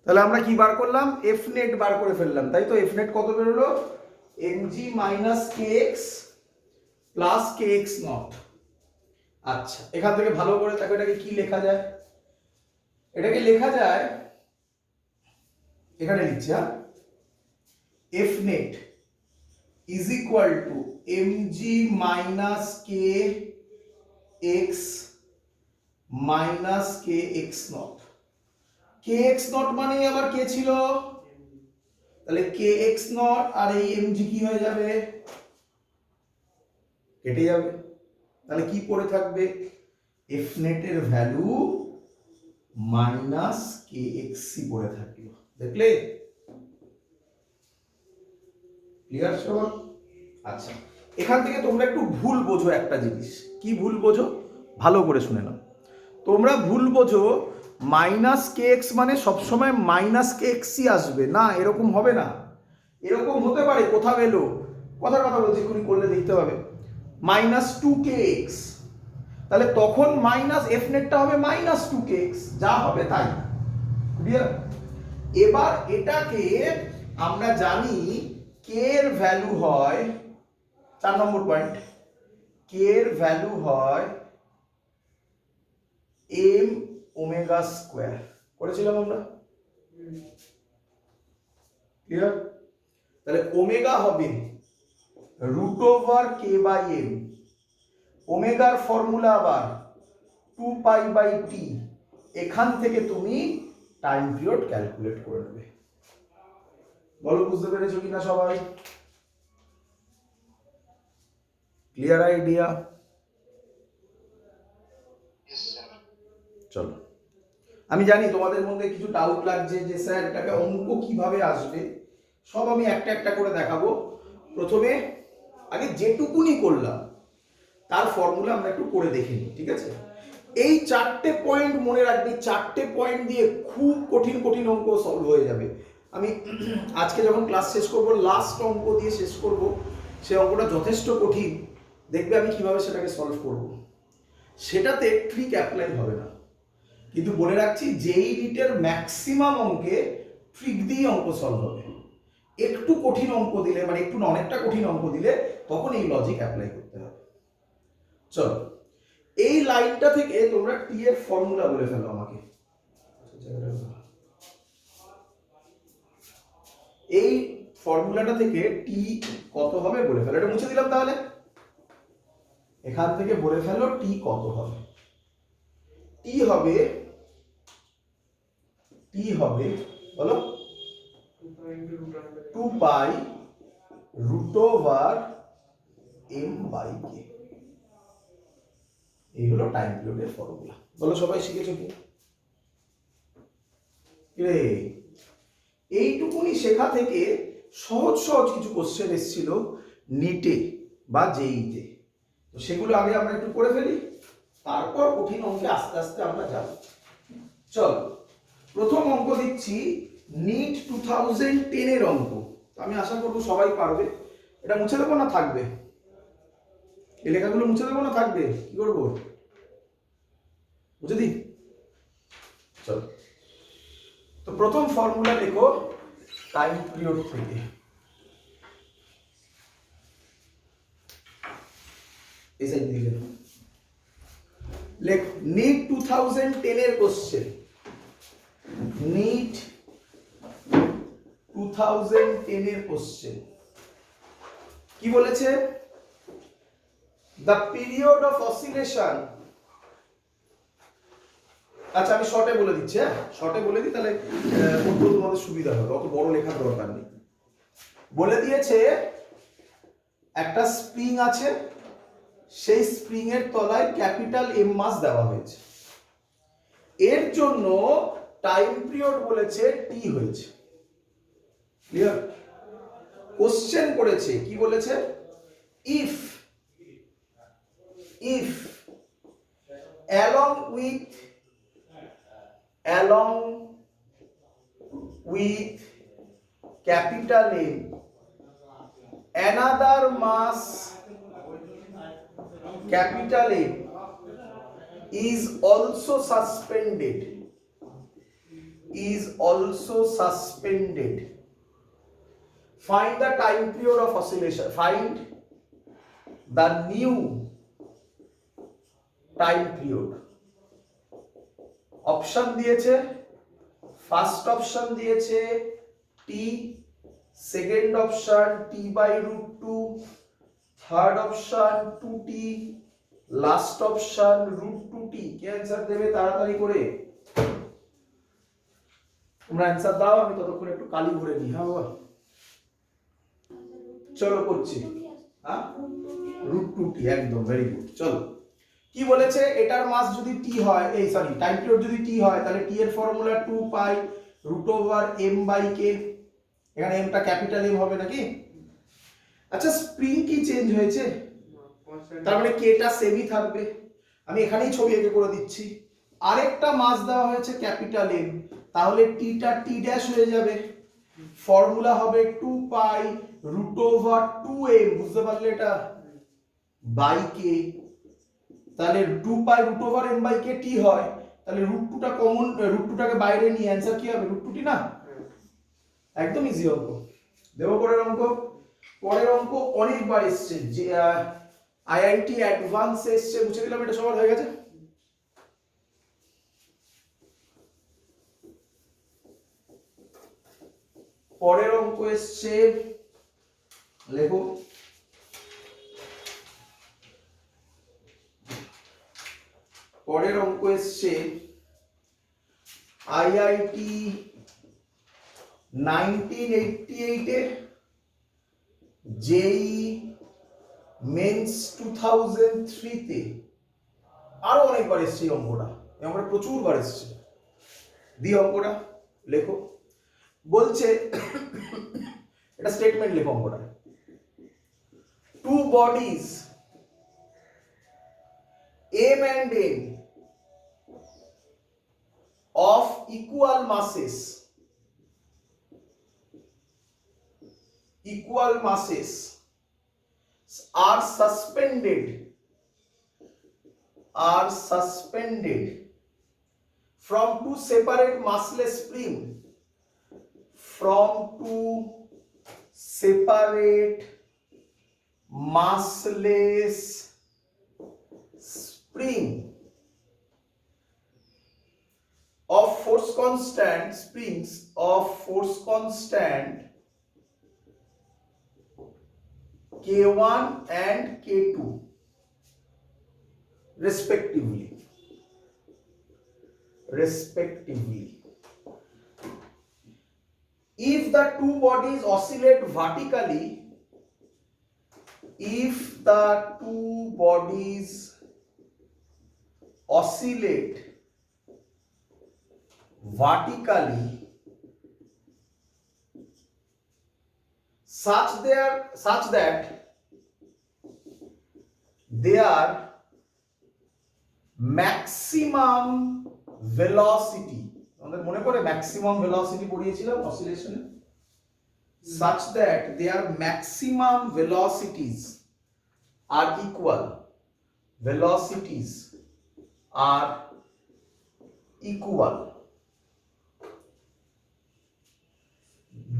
তাহলে আমরা কি বার করলাম? এফ নেট বার করে ফেললাম, তাই তো? এফ নেট কত বেরোলো? mg minus kx plus kx not. আচ্ছা, এখান থেকে ভালো করে দেখো এটাকে কি লেখা যায়। এটাকে লেখা যায়, এখানে লিখছি, হ্যাঁ, F net is equal two mg minus kx minus kx not. kx not মানে আবার কে ছিল? তাহলে kx নট আর এই mg কি হয়ে যাবে? কেটে যাবে। তাহলে কি পড়ে থাকবে? এফ নেটের ভ্যালু মাইনাস kx পড়ে থাকলো। দেখলে? ক্লিয়ার সবার? আচ্ছা, এখান থেকে তোমরা একটু ভুল বোঝো একটা জিনিস। কি ভুল বোঝো? ভালো করে শুনে নাও। তোমরা ভুল বোঝো মাইনাস kx মানে সবসময় মাইনাস kxই আসবে না, এরকম হবে না। এরকম হতে পারে, কোথাও এলো, কথার কথা বলছি, এক্ষুনি করলে দেখতে পাবে মাইনাস 2kx, তাহলে তখন মাইনাস এফ নেটটা হবে মাইনাস 2kx, যা হবে তাই। ক্লিয়ার? এবার এটাকে আমরা জানি কে এর ভ্যালু হয়, 4 নম্বর পয়েন্ট, কে এর ভ্যালু হয় এম ওমেগা স্কোয়ার, করেছিলাম আমরা। ক্লিয়ার? তাহলে ওমেগা হবে root over K by m, ওমেগার ফর্মুলা আবার 2 পাই বাই টি। এখান থেকে তুমি টাইম পিরিয়ড ক্যালকুলেট করে নেবে। বলো বুঝতে পেরেছো কিনা সবাই? Clear idea? চলো, আমি জানি তোমাদের মধ্যে কিছু ডাউট লাগছে যে স্যার এটাকে অঙ্ক কিভাবে আসবে, সব আমি একটা একটা করে দেখাবো। প্রথমে আগে যেটুকুনি করলাম তার ফর্মুলা আমরা একটু করে দেখে নিই, ঠিক আছে? এই 4টে পয়েন্ট মনে রাখবি, 4টে পয়েন্ট দিয়ে খুব কঠিন কঠিন অঙ্ক সলভ হয়ে যাবে। আমি আজকে যখন ক্লাস শেষ করব, লাস্ট অঙ্ক দিয়ে শেষ করব, সেই অঙ্কটা যথেষ্ট কঠিন, দেখবে আমি কিভাবে সেটাকে সলভ করব। সেটাতে ট্রিক অ্যাপ্লাই হবে না, কিন্তু বলে রাখছি যেই রিটের ম্যাক্সিমাম অঙ্কে ট্রিক দিয়ে অঙ্ক সলভ হবে। একটু কঠিন অঙ্ক দিলে, মানে একটু না অনেকটা কঠিন অঙ্ক দিলে, তখন এই লজিক অ্যাপ্লাই করতে হবে। চলো, এই লাইনটা থেকে তোমরা টি এর ফর্মুলা বলে ফেলো আমাকে। এই ফর্মুলাটা থেকে টি কত হবে বলে ফেলো। এটা মুছে দিলাম, তাহলে এখান থেকে বলে ফেলো টি কত হবে। টি হবে বলো 2 pi root over m by কে। এই হলো টাইম পিরিয়ডের ফর্মুলা। বলো সবাই শিখেছো কি? রে, এইটুকুনি শেখা থেকে সহজ সহজ কিছু কোশ্চেন এসেছিল নিটে বা জেইতে, তো সেগুলো আগে আমরা একটু করে ফেলি, তারপর কঠিন অঙ্কে আস্তে আস্তে আমরা যাব। চল, প্রথম অঙ্ক দিচ্ছি নিট 2010 এর অঙ্ক। আমি আশা করবো সবাই পারবে। এটা মুছে দেবো না থাকবে? এই লেখাগুলো মুছে দেবো না থাকবে? কি করবো, মুছে দিই? চল, তো প্রথম ফর্মুলা লেখো টাইম পিরিয়ড থেকে। এই সাইড দিয়ে লেখ নিট 2010 এর কোশ্চেন। নিট 2010 এর কোশ্চেন কি বলেছে? The period of oscillation. আচ্ছা, আমি শর্টে বলে দিচ্ছি, হ্যাঁ শর্টে বলে দিই, তাহলে পড়তে তোমাদের সুবিধা হবে, অত বড় লেখার দরকার নেই। বলে দিয়েছে একটা স্প্রিং আছে, সেই স্প্রিং এর তলায় ক্যাপিটাল এম মাস দেওয়া হয়েছে, এর জন্য টাইম পিরিয়ড বলেছে টি হয়েছে। ক্লিয়ার? কোশ্চেন করেছে কি বলেছে? If along with capital M another mass capital M is also suspended is also suspended. Find the time period of oscillation. Find the new time period. Option দিয়েছে, first option দিয়েছে t, second option t/√2, third option 2t, last option √2t। কে answer দেবে তাড়াতাড়ি করে? তোমরা answer দাও, আমি ততক্ষণ একটু কালি ভরে নিই। হ্যাঁ বাবা, চলো করছি। হ্যাঁ, √2t, একদম ভেরি গুড। চলো, কি বলেছে? এটার মাস যদি টি হয়, এই সরি টাইম পিরিয়ড যদি টি হয়, তাহলে টি এর ফর্মুলা 2π√m/k। এখানে এমটা ক্যাপিটাল এম হবে নাকি? আচ্ছা, স্প্রিং কি চেঞ্জ হয়েছে? তার মানে কেটা সেমই থাকবে। আমি এখানেই ছবি এঁকে করে দিচ্ছি। আরেকটা মাস দেওয়া হয়েছে ক্যাপিটাল এম, তাহলে টিটা টি ড্যাশ হয়ে যাবে। ফর্মুলা হবে 2π√2m, বুঝতে পারলে এটা, বাই কে। তাহলে 2π√m/k টি হয়, তাহলে √2টা কমন, √2টাকে বাইরে নিয়ে অ্যানসার কি হবে? √2t না? একদম ইজি অঙ্ক। দেবো পরের অঙ্ক। পরের অঙ্ক অনেকবার এসছে, যে আইআইটি অ্যাডভান্স এসছে, বুঝে দিলাম এটা সবার হয়ে গেছে। পরের অঙ্ক এসছে, লেখো। পরের অঙ্ক এসছে আইআইটি 1988 এর জেই মেন্স 2003 তে। আরো অনেকবার এসছে এই অঙ্কটা, এই অঙ্কটা প্রচুর বার এসছে। দি অঙ্কটা লেখো। বলছে এটা স্টেটমেন্ট লেখো অঙ্কটা। Two bodies M and N of equal masses are suspended from two separate massless spring, spring of force constant, springs of force constant K1 and K2 respectively. If the two bodies oscillate vertically, such that their maximum velocity, আমাদের মনে পড়ে maximum velocity পড়িয়েছিলাম অসিলেশনে, such that their maximum velocities are equal,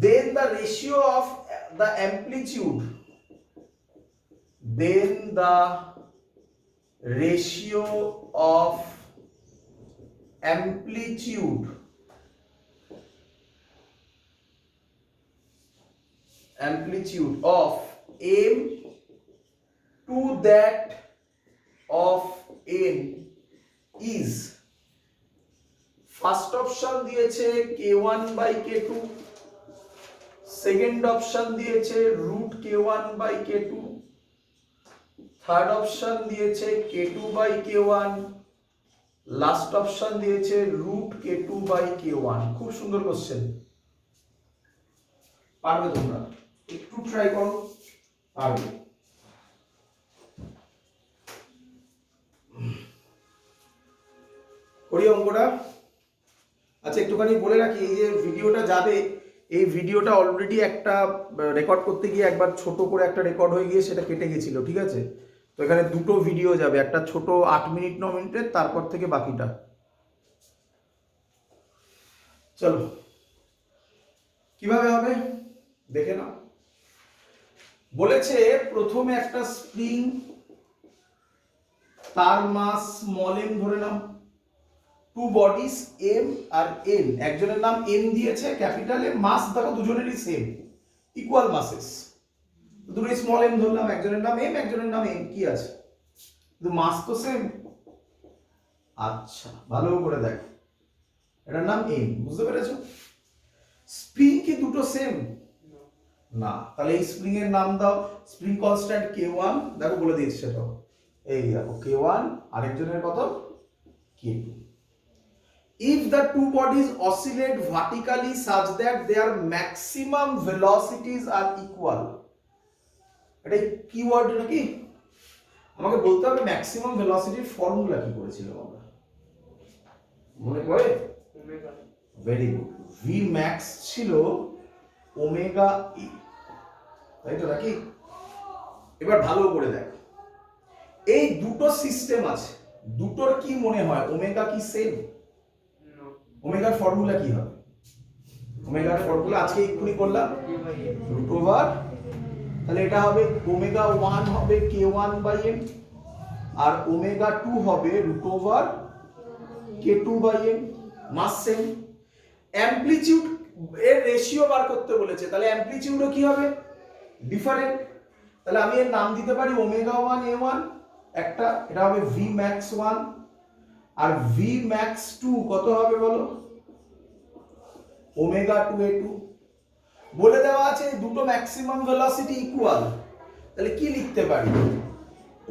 then the ratio of the amplitude of M to that of N is, first option দিয়েছে K1/K2, second option দিয়েছে √K1/K2, third option দিয়েছে K2/K1, last option দিয়েছে √K2/K1। খুব সুন্দর question, পারবে তোমরা, একটু try করো, পারবে। করি অঙ্কটা। আচ্ছা, একটুখানি বলে রাখি, এই যে ভিডিওটা যাবে, এই ভিডিওটা অলরেডি একটা রেকর্ড করতে গিয়ে একবার ছোট করে একটা রেকর্ড হয়ে গিয়ে সেটা কেটে গেছিল, ঠিক আছে? তো এখানে দুটো ভিডিও যাবে, একটা ছোট 8 মিনিট 9 মিনিটের, তারপর থেকে বাকিটা। চলো কিভাবে হবে দেখে নাও। বলেছে প্রথমে একটা স্প্রিং, তার মাস স্মল এম ধরে নাও, two bodies M R N, একজনের নাম এম দিয়েছে ক্যাপিটাল এম, মাস দেখো দুজনেরই সেম, ইকুয়াল মাসেস, দুটোই স্মল এম ধরলাম, একজনের নাম এম একজনের নাম এম, কি আছে কিন্তু মাস তো সেম। আচ্ছা ভালো করে দেখো, এটার নাম এম, বুঝতে পেরেছো? স্প্রিং কি দুটো সেম? না, তাহলে এই স্প্রিং এর নাম দাও, স্প্রিং কনস্ট্যান্ট K1, দেখো বলে দিয়েছে সেটা, এই দেখো K1, আরেকজনের কত K2। If the two bodies oscillate vertically such that their maximum velocities are equal, এটা কিওয়ার্ড নাকি? আমাকে বলতে হবে ম্যাক্সিমাম ভেলোসিটির ফর্মুলা কি করেছিলাম আমরা, মনে পড়ে? ভেরি গুড, ভি ম্যাক্স ছিল ওমেগা ই, তাই তো নাকি? এবার ভালো করে দেখো, এই দুটো সিস্টেম আছে, দুটোর কি মনে হয় ওমেগা কি সেম? ওমেগার ফর্মুলা কি হবে? ওমেগার ফর্মুলা আজকে এক্ষুনি করলাম, রুট ওভার, তাহলে এটা হবে ওমেগা 1 হবে K1 by m, R omega 2 হবে root over K2 by m, mass same. Amplitude এর রেশিও বার করতে বলেছে, তাহলে অ্যামপ্লিটিউডও কি হবে? ডিফারেন্ট। তাহলে আমি এর নাম দিতে পারি ওমেগা 1 A1 একটা, এটা হবে ভি ম্যাক্স 1, আর ভি ম্যাক্স 2 কত হবে বলো? Omega 2 A2। বলে দেওয়া আছে দুটো ম্যাক্সিমাম ভেলোসিটি ইকুয়াল, তাহলে কি লিখতে পারি?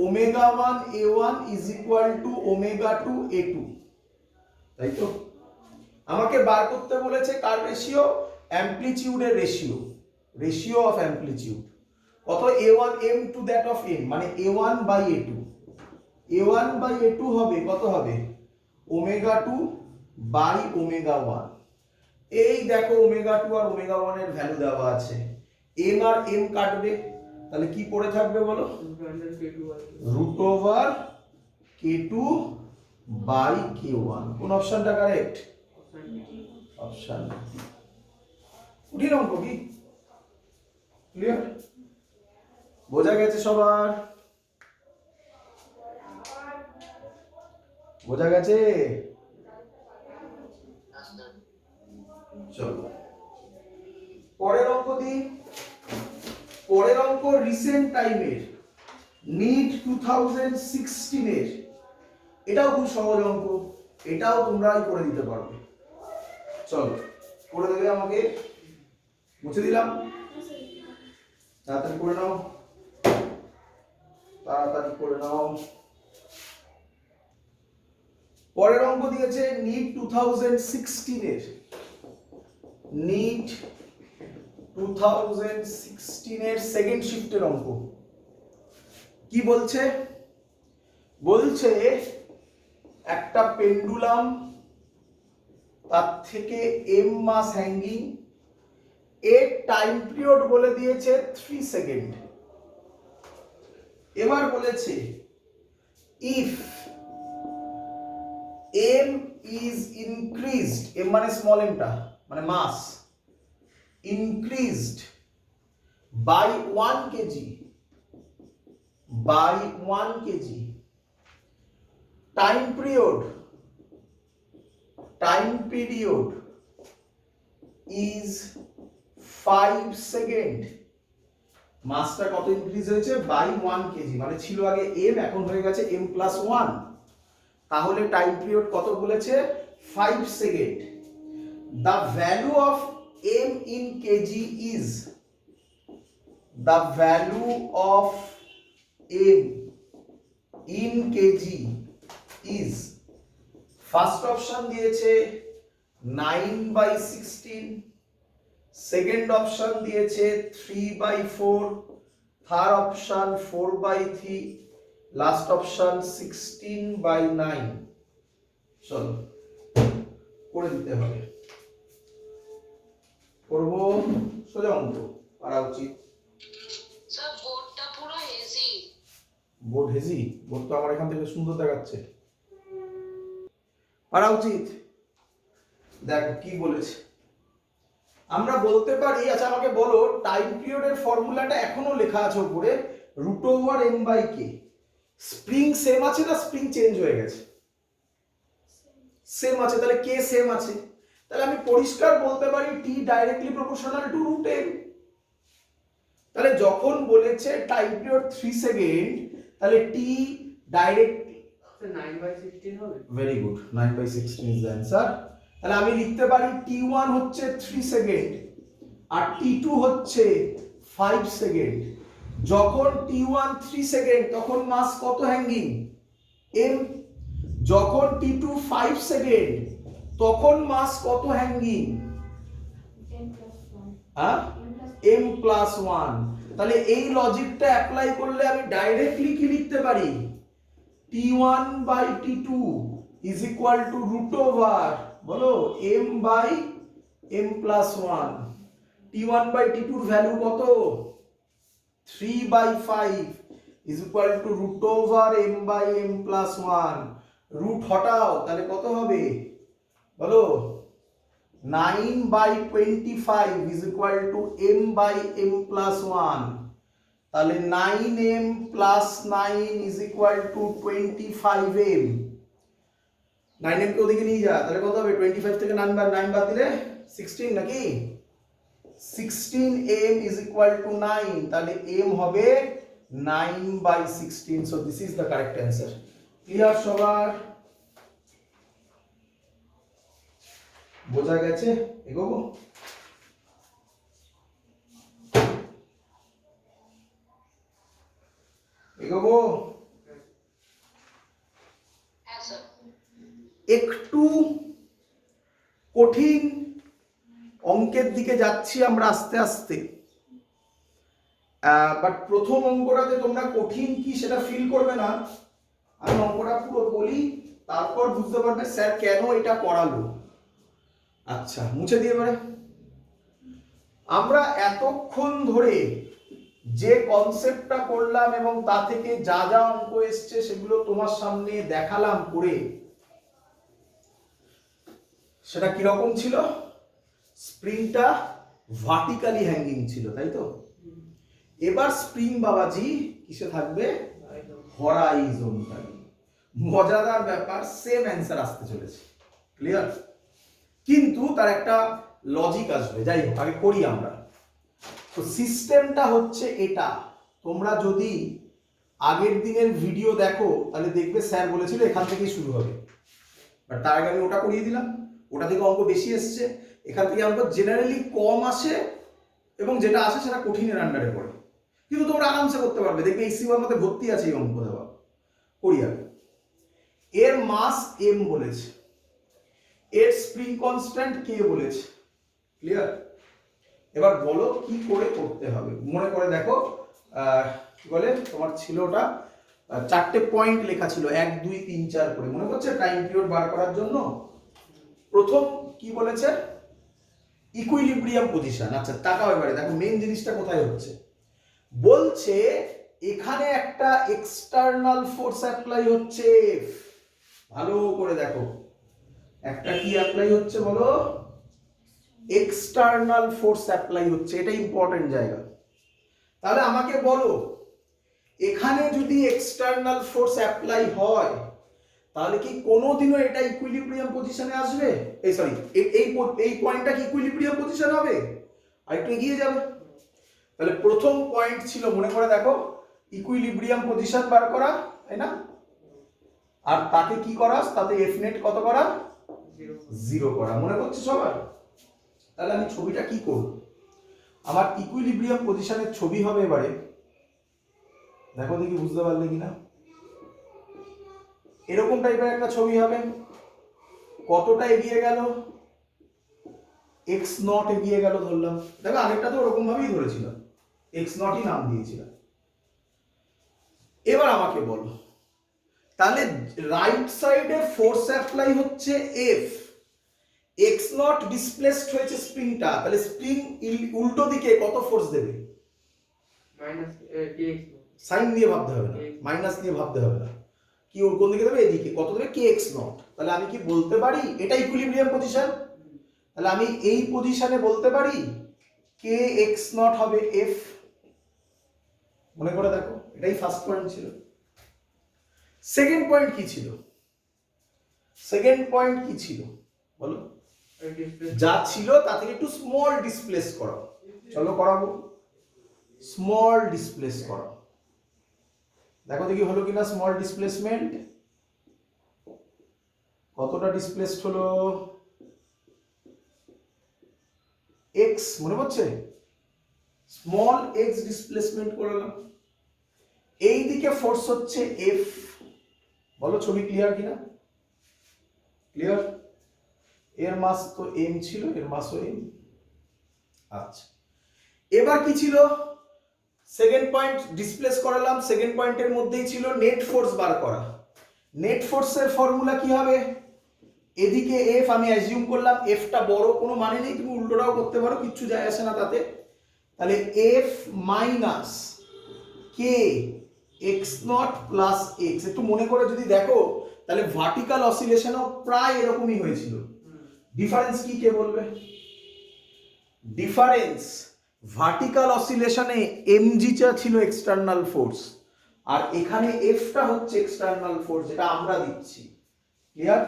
Omega 1 A1 is equal to omega 2 A2, তাই তো? আমাকে বার করতে বলেছে কার রেশিও? অ্যামপ্লিটিউডের রেশিও, রেশিও অফ অ্যামপ্লিটিউড কত? A1 m to that of n, মানে A1 by A2, A1 by A2 হবে কত হবে? Omega 2 by omega 1। এই দেখো ওমেগা 2 আর ওমেগা 1 এর ভ্যালু দেওয়া আছে, m আর m কাটবে, তাহলে কি পড়ে থাকবে বলো? Root over K2 by K1। কোন অপশনটা কারেক্ট? অপশন কঠিন অঙ্ক কি? ক্লিয়ার? বোঝা গেছে সবার? বোঝা গেছে? চলো পরের অঙ্ক দিই। পরের অঙ্ক রিসেন্ট টাইমের, নিট 2016 এর, এটাও খুব সহজ অঙ্ক, এটাও তোমরাই করে দিতে পারবে। চলো করে দেবে, আমাকে মুছে দিলাম, তাড়াতাড়ি করে নাও, তাড়াতাড়ি করে নাও। পরের অঙ্ক দিয়েছে নিট 2016 এর, নিট 2016 এর সেকেন্ড শিফটের অঙ্ক। কি বলছে? বলছে একটা পেন্ডুলাম, তার থেকে এম মাস হ্যাঙ্গিং, এর টাইম পিরিয়ড বলে দিয়েছে 3 সেকেন্ড। এবার বলেছে if m is increased, m মানে স্মল এমটা মানে মাস, increased by 1 kg, by 1 kg, time period is 5 second. মাসটা কত ইনক্রিজ হয়েছে? বাই 1 কেজি, মানে ছিল আগে m, এখন হয়ে গেছে m প্লাস 1, তাহলে টাইম পিরিয়ড কত বলেছে? 5 second. The value of m in KG is, the value of m in KG is, first option দিয়েছে 9/16, সেকেন্ড অপশন দিয়েছে 3/4, থার্ড অপশন 4/3, লাস্ট অপশন 16/9। চলো করে দিতে হবে, করব সোজা অঙ্ক, পারা উচিত। স্যার বোর্ডটা পুরো হেজি। Board hazy? বোর্ড তো আমার এখান থেকে সুন্দর দেখাচ্ছে, পারা উচিত। দেখো কি বলেছে, আমরা বলতে পারি, আচ্ছা আমাকে বলো টাইম পিরিয়ডের ফর্মুলাটা এখনো লেখা আছে উপরে √m/k। স্প্রিং সেম আছে না স্প্রিং চেঞ্জ হয়ে গেছে? সেম আছে, তাহলে কে সেম আছে, তাহলে আমি পরিষ্কার বলতে পারি টি ডাইরেক্টলি প্রপোর্শনাল টু √m। তাহলে যখন বলেছে টাইম পিরিয়ড 3 সেকেন্ড, তাহলে টি ডাইরেক্ট 9/16 হবে। Very good, 9/16 is the answer. তাহলে আমি লিখতে পারি t1 হচ্ছে 3 সেকেন্ড আর t2 হচ্ছে 5 সেকেন্ড। যখন t1 3 সেকেন্ড তখন মাস কত হ্যাঙ্গিং? m। যখন t2 5 সেকেন্ড তখন মাস কত হ্যাঙ্গিং? হ্যাঁ, m+1। তাহলে এই লজিকটা অ্যাপ্লাই করলে আমি ডাইরেক্টলি কি লিখতে পারি? t1/t2 is equal to √, বলো, m/m+1। t1/t2 এর ভ্যালু কত? 3/5 is equal to √m/m+1। Root হটাও, তাহলে কত হবে বলো? 9/25 is equal to m/m+1। তাহলে 9m + 9 is equal to 25m। 9m কে ওদিকে নিয়ে যা, তাহলে কত হবে? 25 থেকে 9 বাদ দিলে 16 নাকি? 16m is equal to 9, তাহলে m হবে 9/16। so this is the correct answer। Clear সবার? বোঝা গেছে? এগোবো? এগোবো? হ্যাঁ স্যার। একটু কঠিন অঙ্কের দিকে যাচ্ছি আমরা আস্তে আস্তে, বাট প্রথম অঙ্কটাতে তোমরা কঠিন কি সেটা ফিল করবে না। আমি অঙ্কটা পুরো বলি, তারপর বুঝতে পারবে স্যার কেন এটা করালো। আচ্ছা, মুছে দিয়ে পারে। আমরা এতক্ষণ ধরে যে কনসেপ্টটা করলাম এবং তা থেকে যা যা অঙ্ক এসছে সেগুলো তোমার সামনে দেখালাম করে, সেটা কিরকম ছিল? স্প্রিংটা ভার্টিক্যালি হ্যাঙ্গিং ছিল, তাই তো? এবার স্প্রিং বাবাজি কিসে থাকবে? হরাইজন্টালি। মজাদার ব্যাপার, সেম অ্যান্সার আসতে চলেছে। ক্লিয়ার? কিন্তু তার একটা লজিক আসবে। যাই হোক, আগে করি আমরা। তো সিস্টেমটা হচ্ছে এটা। তোমরা যদি আগের দিনের ভিডিও দেখো তাহলে দেখবে স্যার বলেছিল এখান থেকেই শুরু হবে, বাট তার আগে আমি ওটা করিয়ে দিলাম। ওটা থেকে অঙ্ক বেশি এসছে, এখান থেকে অঙ্ক জেনারেলি কম আসে এবং যেটা আসে সেটা কঠিনের আন্ডারে পড়ে, কিন্তু তোমরা আরামসে করতে পারবে। দেখবে এই সিওয়ার মধ্যে ভর্তি আছে এই অঙ্ক দেওয়া। করি আগে। এর মাস m বলেছে, এর স্প্রিং কনস্ট্যান্ট কে বলেছে। ক্লিয়ার? এবার বলো কি করে করতে হবে। মনে করে দেখো, কি বলে তোমার ছিল ওটা, 4টে পয়েন্ট লেখা ছিল 1 2 3 4 করে, মনে করছে টাইম পিরিয়ড বার করার জন্য। প্রথম কি বলেছে? Equilibrium position. আচ্ছা তাকাও এবারে, দেখো মেইন জিনিসটা কোথায় হচ্ছে। বলছে এখানে একটা এক্সটার্নাল ফোর্স অ্যাপ্লাই হচ্ছে। ভালো করে দেখো, একটা কি অ্যাপ্লাই হচ্ছে বলো? এক্সটার্নাল ফোর্স অ্যাপ্লাই হচ্ছে। এটা ইম্পর্টেন্ট জায়গা। তাহলে আমাকে বলো, এখানে যদি এক্সটার্নাল ফোর্স অ্যাপ্লাই হয় তাহলে কি কোনোদিনও এটা ইকুইলিব্রিয়াম পজিশনে আসবে? এই সরি, এই পয়েন্টটা কি ইকুইলিব্রিয়াম পজিশন হবে? আর একটু এগিয়ে যাবে। তাহলে প্রথম পয়েন্ট ছিল, মনে করে দেখো, ইকুইলিব্রিয়াম পজিশন বার করা, তাই না? আর তাকে কি করা? তাতে এফ নেট কত করা? 0 করা। মনে করছে সবার? তাহলে আমি ছবিটা কি করব? আমার ইকুইলিব্রিয়াম পজিশনের ছবি হবে এবারে, দেখো দেখি বুঝতে পারলে কিনা। এরকম টাইপের একটা ছবি হবে। কতটা এগিয়ে গেল? x0 এগিয়ে গেল ধরলাম। দেখো আগেরটা তো ওরকম ভাবেই ধরেছিলাম, x0ই নাম দিয়েছিলাম। এবার আমাকে বলো, তাহলে রাইট সাইডে ফোর্স অ্যাপ্লাই হচ্ছে f, x0 ডিসপ্লেসড হয়েছে স্প্রিংটা, তাহলে স্প্রিং উল্টো দিকে কত ফোর্স দেবে? -kx। সাইন দিয়ে ভাবতে হবে না, মাইনাস দিয়ে ভাবতে হবে না। কি ওর কোন দিকে দেবে? এদিকে। কত দেবে? kx0। তাহলে আমি কি বলতে পারি এটা ইকুইলিব্রিয়াম পজিশন? তাহলে আমি এই পজিশনে বলতে পারি কে এক্স নট হবে এফ। মনে করে দেখো, এটাই ফার্স্ট পয়েন্ট ছিল। সেকেন্ড পয়েন্ট কি ছিল? সেকেন্ড পয়েন্ট কি ছিল বলো? যা ছিল তা থেকে একটু স্মল ডিসপ্লেস করো। চলো করাবো, স্মল ডিসপ্লেস করো। দেখো দেখি হলো কিনা স্মল ডিসপ্লেসমেন্ট। কতটা ডিসপ্লেসড হলো? এক্স, মনে পড়ছে? স্মল এক্স ডিসপ্লেসমেন্ট করলাম। এই দিকে ফোর্স হচ্ছে এফ। বলো ছবি ক্লিয়ার কিনা? ক্লিয়ার? এর মাস তো এম ছিল, এর মাসও এম। আচ্ছা, এবার কি ছিল? সেকেন্ড পয়েন্ট ডিসপ্লেস করালাম, সেকেন্ড পয়েন্টের মধ্যেই ছিল নেট ফোর্স বার করা। নেট ফোর্সের ফর্মুলা কি হবে? এদিকে এফ আমি অ্যাজিউম করলাম, এফটা বড়, কোনো মানে নেই, তুমি উল্টোটাও করতে পারো, কিচ্ছু যায় আসে না তাতে। তাহলে F minus K x not plus x. একটু মনে করে যদি দেখো তাহলে ভার্টিক্যাল অসিলেশনও প্রায় এরকমই হয়েছিল। ডিফারেন্স কি কে বলবে? ডিফারেন্স ভার্টিক্যাল অসিলেশনে এমজিটা ছিল এক্সটার্নাল ফোর্স, আর এখানে এফটা হচ্ছে এক্সটার্নাল ফোর্স, যেটা আমরা দিচ্ছি। ক্লিয়ার?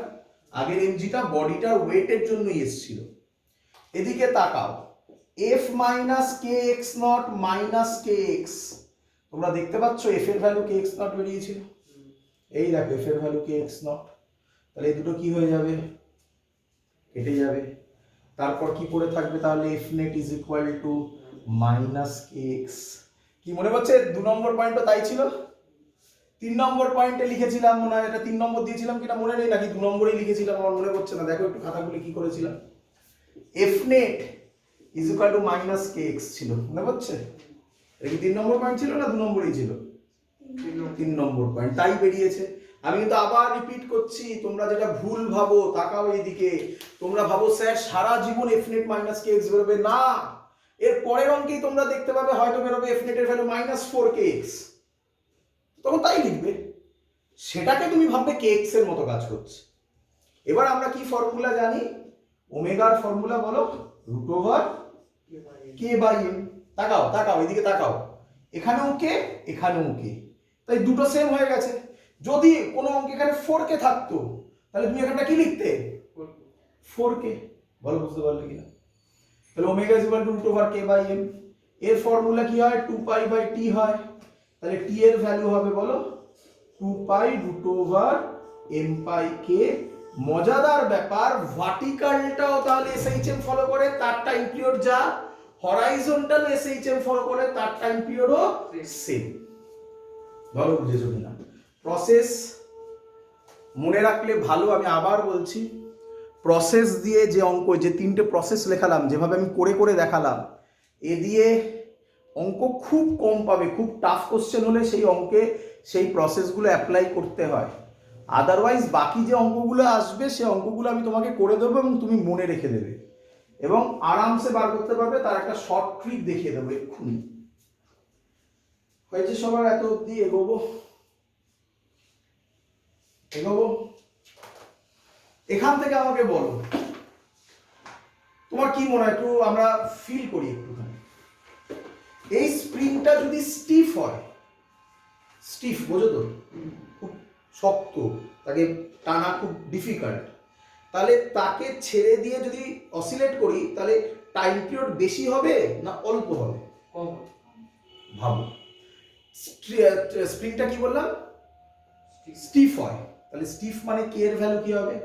আগের এমজিটা বডিটার ওয়েটের জন্যই এসেছিল। এদিকে তাকাও, F minus K x not minus K x. তোমরা দেখতে পাচ্ছ এফ এর ভ্যালু কে এক্স নট বেরিয়েছিল। এই দেখো এফ এর ভ্যালু কে এক্স নট। তাহলে এই দুটো কি হয়ে যাবে? কেটে যাবে। তারপর কি পড়ে থাকবে তাহলে? F net is equal two minus K x. কি মনে পড়ছে? 2 নম্বর পয়েন্টও তাই ছিল। 3 নম্বর পয়েন্টে লিখেছিলাম, মনে হয় এটা 3 নম্বর দিয়েছিলাম কিনা মনে নেই, নাকি 2 নম্বরেই লিখেছিলাম আমার মনে পড়ছে না। দেখো একটু খাতাগুলো কি করেছিলাম। F net is equal two minus K x ছিল, মনে পড়ছে? এটা কি 3 নম্বর পয়েন্ট ছিল না 2 নম্বরই ছিল? 3 নম্বর পয়েন্ট, তাই বেরিয়েছে। আমি কিন্তু আবার রিপিট করছি, তোমরা যেটা ভুল ভাবো, তাকাও এইদিকে। তোমরা ভাবো স্যার সারা জীবন এফ নেট মাইনাস কে এক্স বেরোবে, না। এর পরের অঙ্কেই তোমরা দেখতে পাবে হয়তো বেরোবে এফ নেটের ভ্যালু মাইনাস 4 কে এক্স, তখন তাই লিখবে। সেটাকে তুমি ভাববে কে এক্স এর মতো কাজ করছে। এবার আমরা কি ফর্মুলা জানি? ওমেগার ফর্মুলা বলো, root over K by M. তাকাও তাকাও এদিকে তাকাও, এখানেও কে এখানেও কে, তাই দুটো সেম হয়ে গেছে। যদি কোনো অঙ্ক এখানে 4k থাকতো তাহলে তুমি এখানটা কি লিখতে? 4k। বলো বুঝতে পারলে কিনা? তাহলে omega is equal to root over K by M. এর ফর্মুলা কি হয়? 2 পাই বাই টি হয়। তাহলে টি এর ভ্যালু হবে বলো 2 পাই রুট ওভার এম পাই কে। মজাদার ব্যাপার, ভার্টিক্যালটাও তাহলে এসএইচএম ফলো করে, তার টাইম পিরিয়ড যা, হরাইজন্টাল এসএইচএম ফলো করে, তার টাইম পিরিয়ডও সেম। ভালো বুঝেছো কিনা? প্রসেস মনে রাখলে ভালো। আমি আবার বলছি, প্রসেস দিয়ে যে অঙ্ক, যে 3টে প্রসেস লেখালাম, যেভাবে আমি করে করে দেখালাম, এ দিয়ে অঙ্ক খুব কম পাবে। খুব টাফ কোশ্চেন হলে সেই অঙ্কে সেই প্রসেসগুলো অ্যাপ্লাই করতে হয়। আদারওয়াইজ বাকি যে অঙ্কগুলো আসবে সে অঙ্কগুলো আমি তোমাকে করে দেবো এবং তুমি মনে রেখে দেবে এবং আরামসে বার করতে পারবে। তার একটা শর্ট ট্রিক দেখিয়ে দেবো এক্ষুনি। হয়েছে সবার? এত অব্দি এগোবো এগোবো। এখান থেকে আমাকে বলো তোমার কি মনে হয়, একটু আমরা ফিল করি একটুখানি। এই স্প্রিংটা যদি স্টিফ হয়, স্টিফ বোঝো তো, খুব শক্ত, তাকে টানা খুব ডিফিকাল্ট, তাহলে তাকে ছেড়ে দিয়ে যদি অসিলেট করি তাহলে টাইম পিরিয়ড বেশি হবে না অল্প হবে? কম। ভাবো, স্প্রিংটা কি বললাম? স্টিফ হয়, তাহলে স্টিফ মানে কে এর ভ্যালু কি হবে?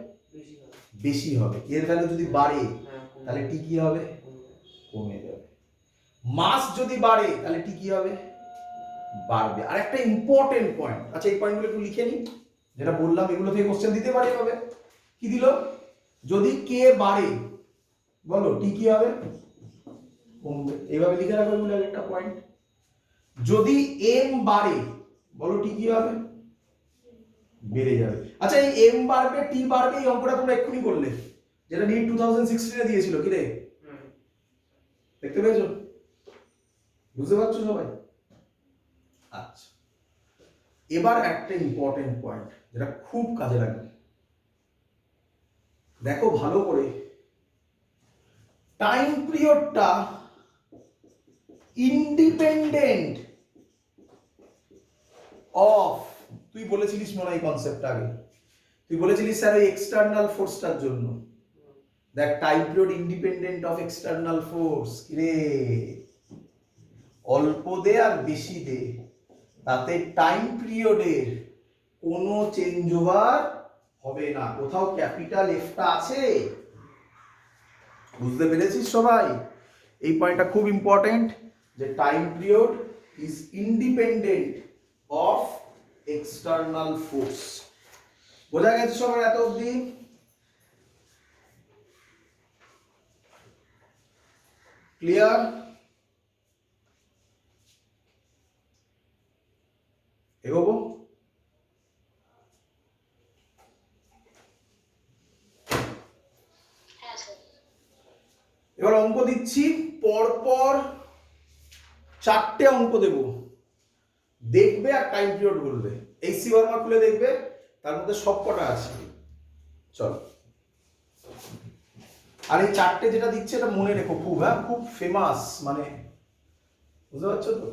বেশি হবে। এর ভ্যালু যদি বাড়ে তাহলে টি কি হবে? কমে যাবে। মাস যদি বাড়ে তাহলে টি কি হবে? বাড়বে। আর একটা ইম্পর্টেন্ট পয়েন্ট, আচ্ছা এই পয়েন্টগুলো একটু লিখে নিই, যেটা বললাম এগুলো থেকে কোশ্চেন দিতে পারে হবে। কি দিল? যদি কে বাড়ে বলো টি কি হবে? কমবে। এইভাবে লিখে রাখো এগুলো একটা পয়েন্ট। যদি এম বাড়ে বলো টি কি হবে? বেড়ে যাবে। আচ্ছা এই এম বাড়বে টি বাড়বে, এই অঙ্কটা তোমরা এক্ষুনি করলে, যেটা নিট 2016 এ দিয়েছিল, কি রে? দেখতে পেয়েছো? বুঝতে পারছো সবাই? আচ্ছা, এবার একটা ইম্পর্টেন্ট পয়েন্ট যেটা খুব কাজে লাগবে, দেখো ভালো করে। টাইম পিরিয়ডটা ইন্ডিপেন্ডেন্ট অফ, তুই বলেছিলিস মনে হয় কনসেপ্ট আগে, তুই বলেছিলিস স্যার ওই এক্সটার্নাল ফোর্সটার জন্য। দেখ time period independent of external force, রে অল্প দে আর বেশি দে, তাতে টাইম পিরিয়ডের কোনো চেঞ্জ ওভার হবে না। কোথাও ক্যাপিটাল এফটা আছে, বুঝতে পেরেছিস সবাই? এই পয়েন্টটা খুব ইম্পর্টেন্ট, যে time period is independent of external force. বোঝা গেছে সবার এত অবধি? ক্লিয়ার? এগোবো? হ্যাঁ স্যার। এবার অঙ্ক দিচ্ছি, পরপর 4টে অঙ্ক দেব, দেখবে আর টাইম পিরিয়ড বলবে। এই সি বর্মা খুলে দেখবে, তার মধ্যে সব কটা আছে। চল, আর এই 4টে যেটা দিচ্ছে এটা মনে রেখো, খুব খুব ফেমাস, মানে বুঝতে পারছো তো,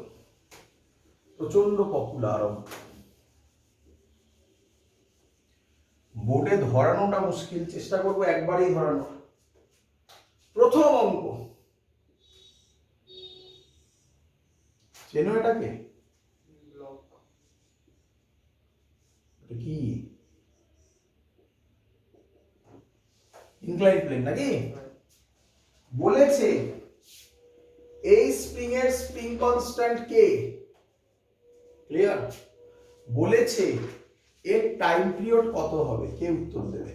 প্রচন্ড পপুলার অঙ্ক। বোর্ডে ধরানোটা মুশকিল, চেষ্টা করবো একবারেই ধরানোর। প্রথম অঙ্ক, চেনো এটাকে? ব্লক। এটা কি? ইনক্লাইন প্লেন নাকি? বলেছে এই স্প্রিং এর স্প্রিং কনস্ট্যান্ট কে, ক্লিয়ার? বলেছে এর টাইম পিরিয়ড কত হবে, কে উত্তর দেবে?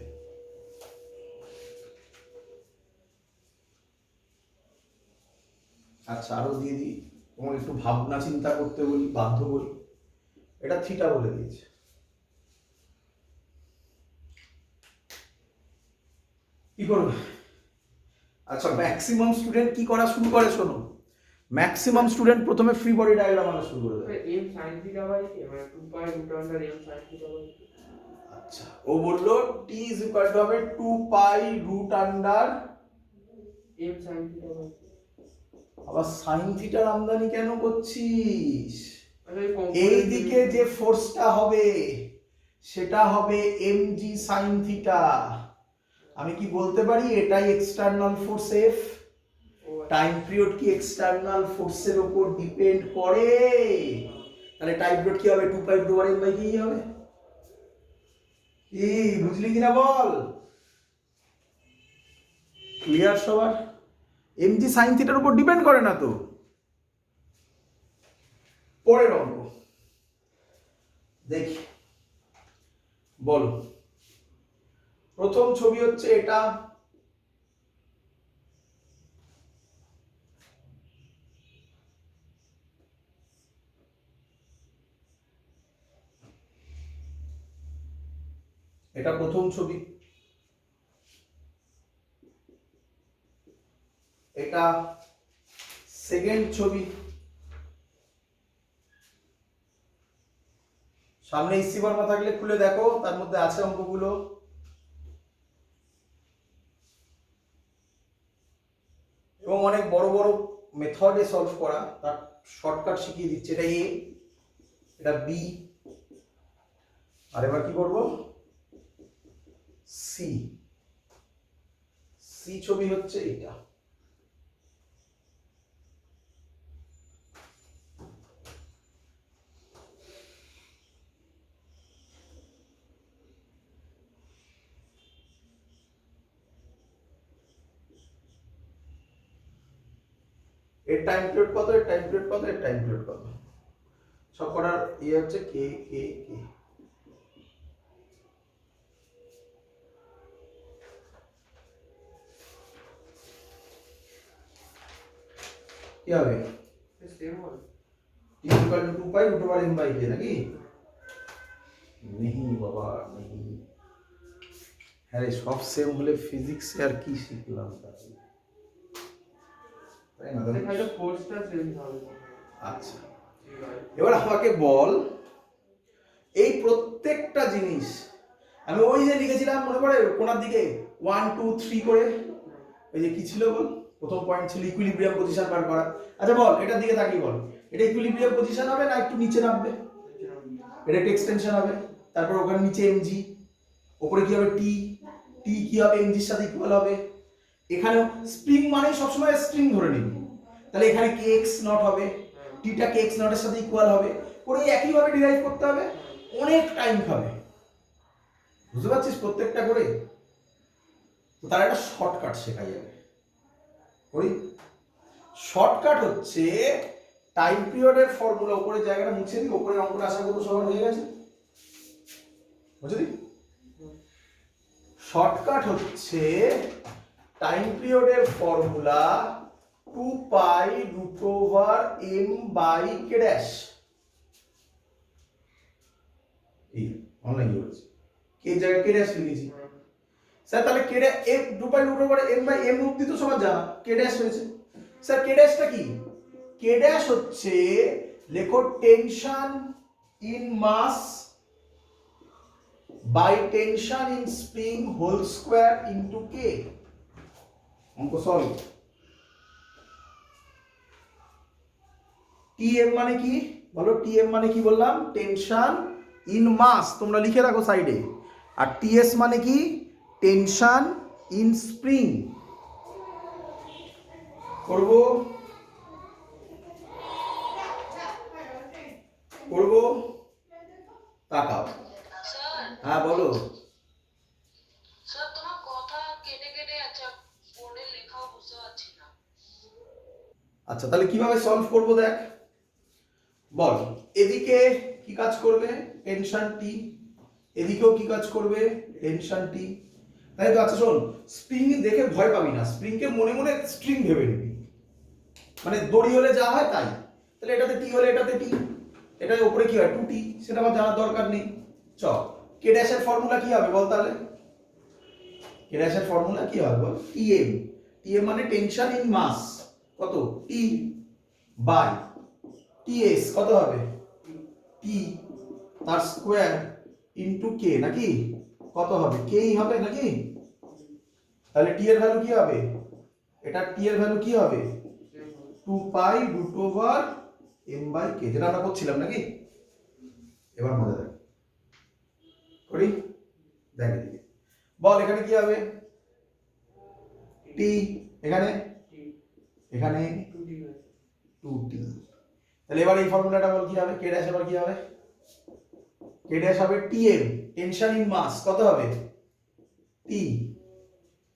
আচ্ছা আরো দিয়ে দিই, তোমাকে একটু ভাবনা চিন্তা করতে বলি, বাধ্য করি। এটা থিটা বলে দিয়েছে। কি করবে? আচ্ছা ম্যাক্সিমাম স্টুডেন্ট কি করা শুরু করে শোনো, ম্যাক্সিমাম স্টুডেন্ট প্রথমে ফ্রি বডি ডায়াগ্রাম আঁকা শুরু করে দেবে। m sin theta by k মানে 2 pi root under m sin theta by k। আচ্ছা ও বললো t ইজ ইকুয়াল টু হবে 2 pi root under m sin theta by k। আবার সাইন থিটার আমদানি কেন করছিস? মানে এই এই component দিকে যে ফোর্সটা হবে সেটা হবে mg sin থিটা। আমি কি বলতে পারি এটাই external force F? Time period কি এক্সটার্নাল ফোর্সের উপর ডিপেন্ড করে? তাহলে টাইম পিরিয়ড কি হবে? 2 pi root over m by k হবে। কি বুঝলি কিনা বল? ক্লিয়ার সবার? mg sin থিটার উপর ডিপেন্ড করে না তো। পরের অঙ্ক দেখি, বলো। প্রথম ছবি হচ্ছে এটা, এটা প্রথম ছবি, এটা সেকেন্ড ছবি। সামনে ইসি বর্মা থাকলে খুলে দেখো, তার মধ্যে আছে অঙ্কগুলো। এবং অনেক বড় বড় মেথডে সলভ করা, তার শর্টকাট শিখিয়ে দিচ্ছে। এটা এ, এটা বি, আর এবার কি করব? সি। সি ছবি হচ্ছে এটা। এর টাইম পিরিয়ড কত, এর টাইম পিরিয়ড কত, এর টাইম পিরিয়ড কত, সব করার ইয়ে হচ্ছে কে কে কে। কি হবে? সেম হবে। t equal to 2 pi root over m by k নাকি? नहीं বাবা नहीं। আরে সব সেম হলে ফিজিক্সে আর কি শিখলাম তাহলে, তাই না? তাহলে ফোর্সটা সেম হবে। আচ্ছা এবার আমাকে বল, এই প্রত্যেকটা জিনিস আমি ওই যে লিখেছিলাম মনে পড়ে কোনার দিকে 1 2 3 করে, ওই যে কি ছিল বল, প্রথম পয়েন্ট ছিল ইকুইলিব্রিয়াম পজিশন বার করা। আচ্ছা বল এটার দিকে তাকিয়ে বল, এটা ইকুইলিব্রিয়াম পজিশন হবে না একটু নিচে নামবে? এটা একটা এক্সটেনশন হবে, তারপর ওখানে নিচে এমজি, উপরে কি হবে টি, টি কি হবে এমজির সাথে ইকুয়াল হবে। এখানে স্প্রিং মানে সবসময় স্ট্রিং ধরে নিবি, তাহলে এখানে কে এক্স নট হবে, টিটা কে এক্স নটের সাথে ইকুয়াল হবে, করে একইভাবে ডিরাইভ করতে হবে, অনেক টাইম খাবে, বুঝতে পারছিস প্রত্যেকটা করে। তো তার একটা শর্টকাট শেখা যাবে, করি। শর্টকাট হচ্ছে টাইম পিরিয়ডের ফর্মুলা, উপরে জায়গাটা মুছে দিই, উপরে অঙ্কটা আশা করবো সবার হয়ে গেছে, বুঝলি? শর্টকাট হচ্ছে টাইম পিরিয়ডের formula 2 pi root over m by k dash. এই অনলাইন বলছি কে জায়গায় k ড্যাশ লিখেছি স্যার, তাহলে k dash 2 pi root over m by m অবধি তো সবার জানা, k ড্যাশ হয়েছে। স্যার k ড্যাশটা কি? k ড্যাশ হচ্ছে লেখো tension in mass by tension in spring whole square into k। অঙ্ক সলভ। tm মানে কি বলো? tm মানে কি বললাম? টেনশন ইন মাস, তোমরা লিখে রাখো সাইডে। আর ts মানে কি? Tension in spring. করব করব তাকাও। স্যার হ্যাঁ বলো। স্যার তোমার কথা কেটে কেটে যাচ্ছে, বোর্ডে লেখাও বুঝতে পারছি না। আচ্ছা তাহলে কিভাবে সলভ করব দেখ, বল। এদিকে কি কাজ করবে? টেনশন টি, এদিকেও কি কাজ করবে? টেনশন টি, তাই তো? আচ্ছা শোন, স্প্রিং দেখে ভয় পাবি না, স্প্রিংকে মনে মনে স্ট্রিং ভেবে নিবি, মানে দড়ি হলে যা হয় তাই। তাহলে এটাতে টি হলে এটাতে টি, এটার উপরে কি হয় 2t, সেটা আমার জানার দরকার নেই। চ কে ড্যাশের ফর্মুলা কি হবে বল তাহলে? কে ড্যাশের ফর্মুলা কি হবে বল? tm, tm মানে টেনশন ইন মাস, কত? t বাই ts, কত হবে? t তার স্কয়ার ইনটু k, নাকি? কত হবে? k ই হবে নাকি? তাহলে t এর ভ্যালু কি হবে? এটা t এর ভ্যালু কি হবে? 2 pi root over m by k, যেটা আমরা করছিলাম নাকি? এবার মজা দেখ, করি দেখ এদিকে বল, এখানে কি হবে? t, এখানে এখানে 2t। তাহলে এবার এই ফর্মুলাটা বল কি হবে? k ড্যাশ এবার কি হবে? k ড্যাশ হবে tm, টেনশন ইন মাস, কত হবে? t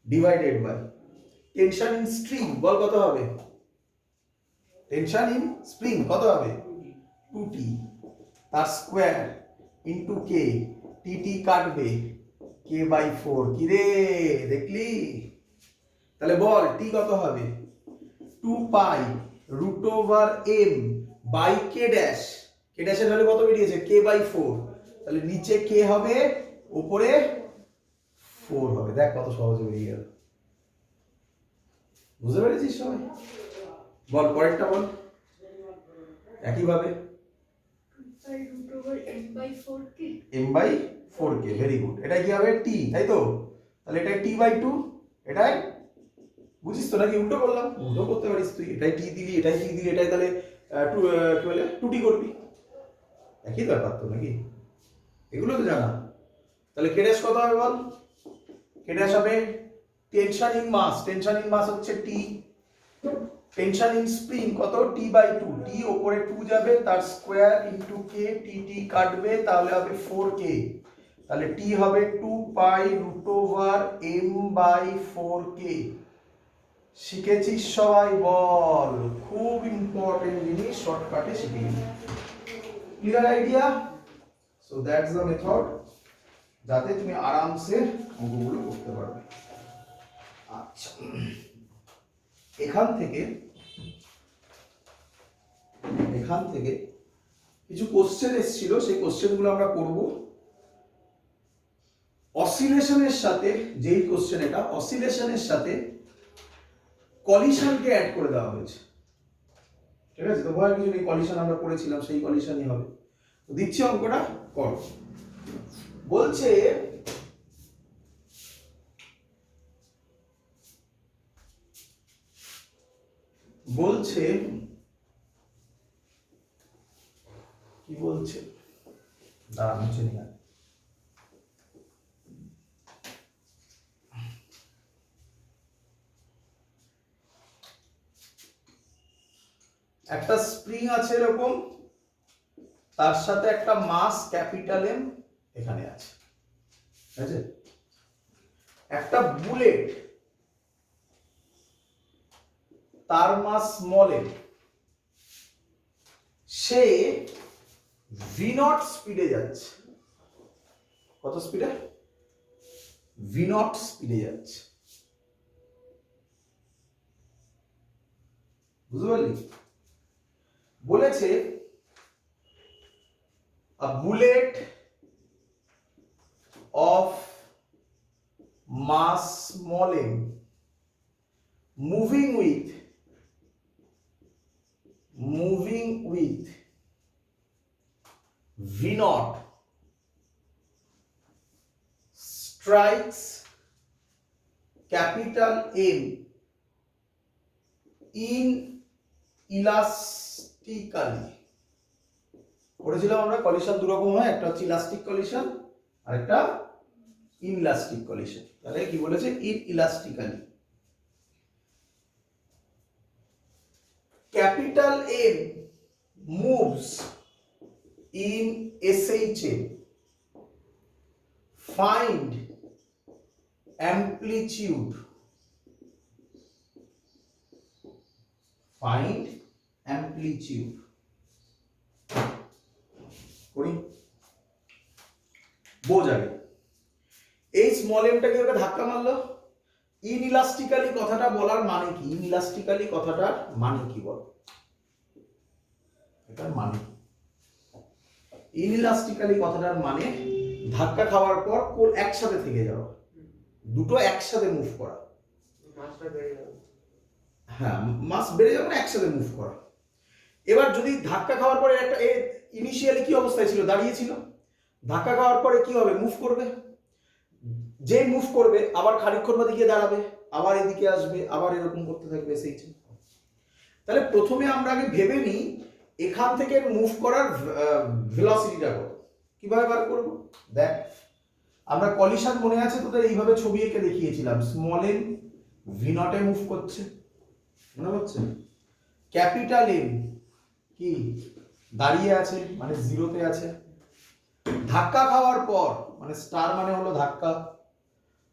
divided by tension in string, বল কত হবে? টেনশন ইন স্প্রিং কত হবে? 2t তার স্কয়ার ইনটু k, tt কাটবে k বাই 4। কি রে দেখলি? তাহলে বল t কত হবে? 2 pi root over m by k dash, k ড্যাশের ভ্যালু কত বেরিয়েছে? k by 4। তাহলে নিচে k হবে, উপরে 4 হবে। দেখ কত সহজে বেরিয়ে গেল, বুঝতে পেরেছিস সবাই? বল পরেরটা বল একইভাবে। m by 4k, very good. এটা কি হবে? t, তাই তো? তাহলে এটা t বাই 2, এটাই বুঝিস তো নাকি? উল্টো করলাম, উল্টো করতে পারিস তুই, এটাই t দিলি, এটাই t দিলি, এটাই তাহলে কি বলে 2t করবি, একই ব্যাপার তো নাকি? এগুলো তো জানা। তাহলে k ড্যাশ কত হবে বল? k ড্যাশ হবে tension in mass, tension in mass হচ্ছে t, টেনশন ইন স্প্রিং কত? t বাই 2, t উপরে 2 যাবে, তার স্কয়ার ইনটু k, t কাটবে, তাহলে হবে 4k। তাহলে t হবে 2 pi root over m by 4k। শিখেছিস সবাই বল? খুব ইম্পর্টেন্ট জিনিস, শর্টকাটে শিখে নিবি। Clear idea? So that's the method, যাতে তুমি আরামসে অঙ্কগুলো করতে পারবে। আচ্ছা, এখান থেকে কিছু কোশ্চেন এসেছিল, সেই কোশ্চেনগুলো আমরা করব। অসিলেশনের সাথে, যেই কোশ্চেন এটা, অসিলেশনের সাথে কলিশনকে অ্যাড করে দেওয়া হয়েছে, ঠিক আছে? তো ভয়ের কিছু নেই, কলিশন আমরা করেছিলাম, সেই কলিশনই হবে। তো দিচ্ছি অঙ্কটা, কর। বলছে বলছে কি বলছে, দাঁড়া মুছে নিয়ে একটা স্প্রিং আছে এরকম, তার সাথে একটা মাস ক্যাপিটাল এম এখানে আছে, ঠিক আছে? একটা বুলেট, তার মাস স্মল এম, সে ভি নট স্পিডে যাচ্ছে। কত স্পিডে? ভি নট স্পিডে যাচ্ছে। বুঝতে পারলি? বলেছে a bullet of mass small m moving with v naught strikes capital M in elastically। পড়েছিলাম আমরা কলিশন দু রকম হয়, একটা হচ্ছে ইলাস্টিক কলিশন আর একটা ইনইলাস্টিক কলিশন। তাহলে কি বলেছে? Inelastically. Capital m moves in SHM, find amplitude, find amplitude. করি বোঝ আগে। এই স্মল এমটাকে ওকে ধাক্কা মারলো। ইনইলাস্টিক্যালি কথাটা বলার মানে কি? ইনইলাস্টিক্যালি কথাটার মানে কি বল? এটার মানে ইনইলাস্টিক্যালি কথাটার মানে ধাক্কা খাওয়ার পর কোন একসাথে থেকে যাওয়া, দুটো একসাথে মুভ করা। মাসটা বেড়ে যাবে। হ্যাঁ, মাস বেড়ে যাবে না, একসাথে মুভ করা। এবার যদি ধাক্কা খাওয়ার পরে একটা ইনিশিয়ালি কি অবস্থায় ছিল? দাঁড়িয়ে ছিল। ধাক্কা খাওয়ার পরে কি হবে? মুভ করবে। যে মুভ করবে আবার খানিকক্ষণ বাদে গিয়ে দাঁড়াবে, আবার এদিকে আসবে, আবার এরকম করতে থাকবে সেই। তাহলে প্রথমে আমরা আগে ভেবে নিই এখান থেকে মুভ করার ভেলোসিটিটা কত, কিভাবে বার করব? দেখ, আমরা কলিশন মনে আছে তোদের এইভাবে ছবি এঁকে দেখিয়েছিলাম। স্মল এম ভি নটে মুভ করছে, মনে হচ্ছে? ক্যাপিটাল এম কি দাঁড়িয়ে আছে, মানে জিরোতে আছে। ধাক্কা খাওয়ার পর, মানে স্টার মানে হলো ধাক্কা,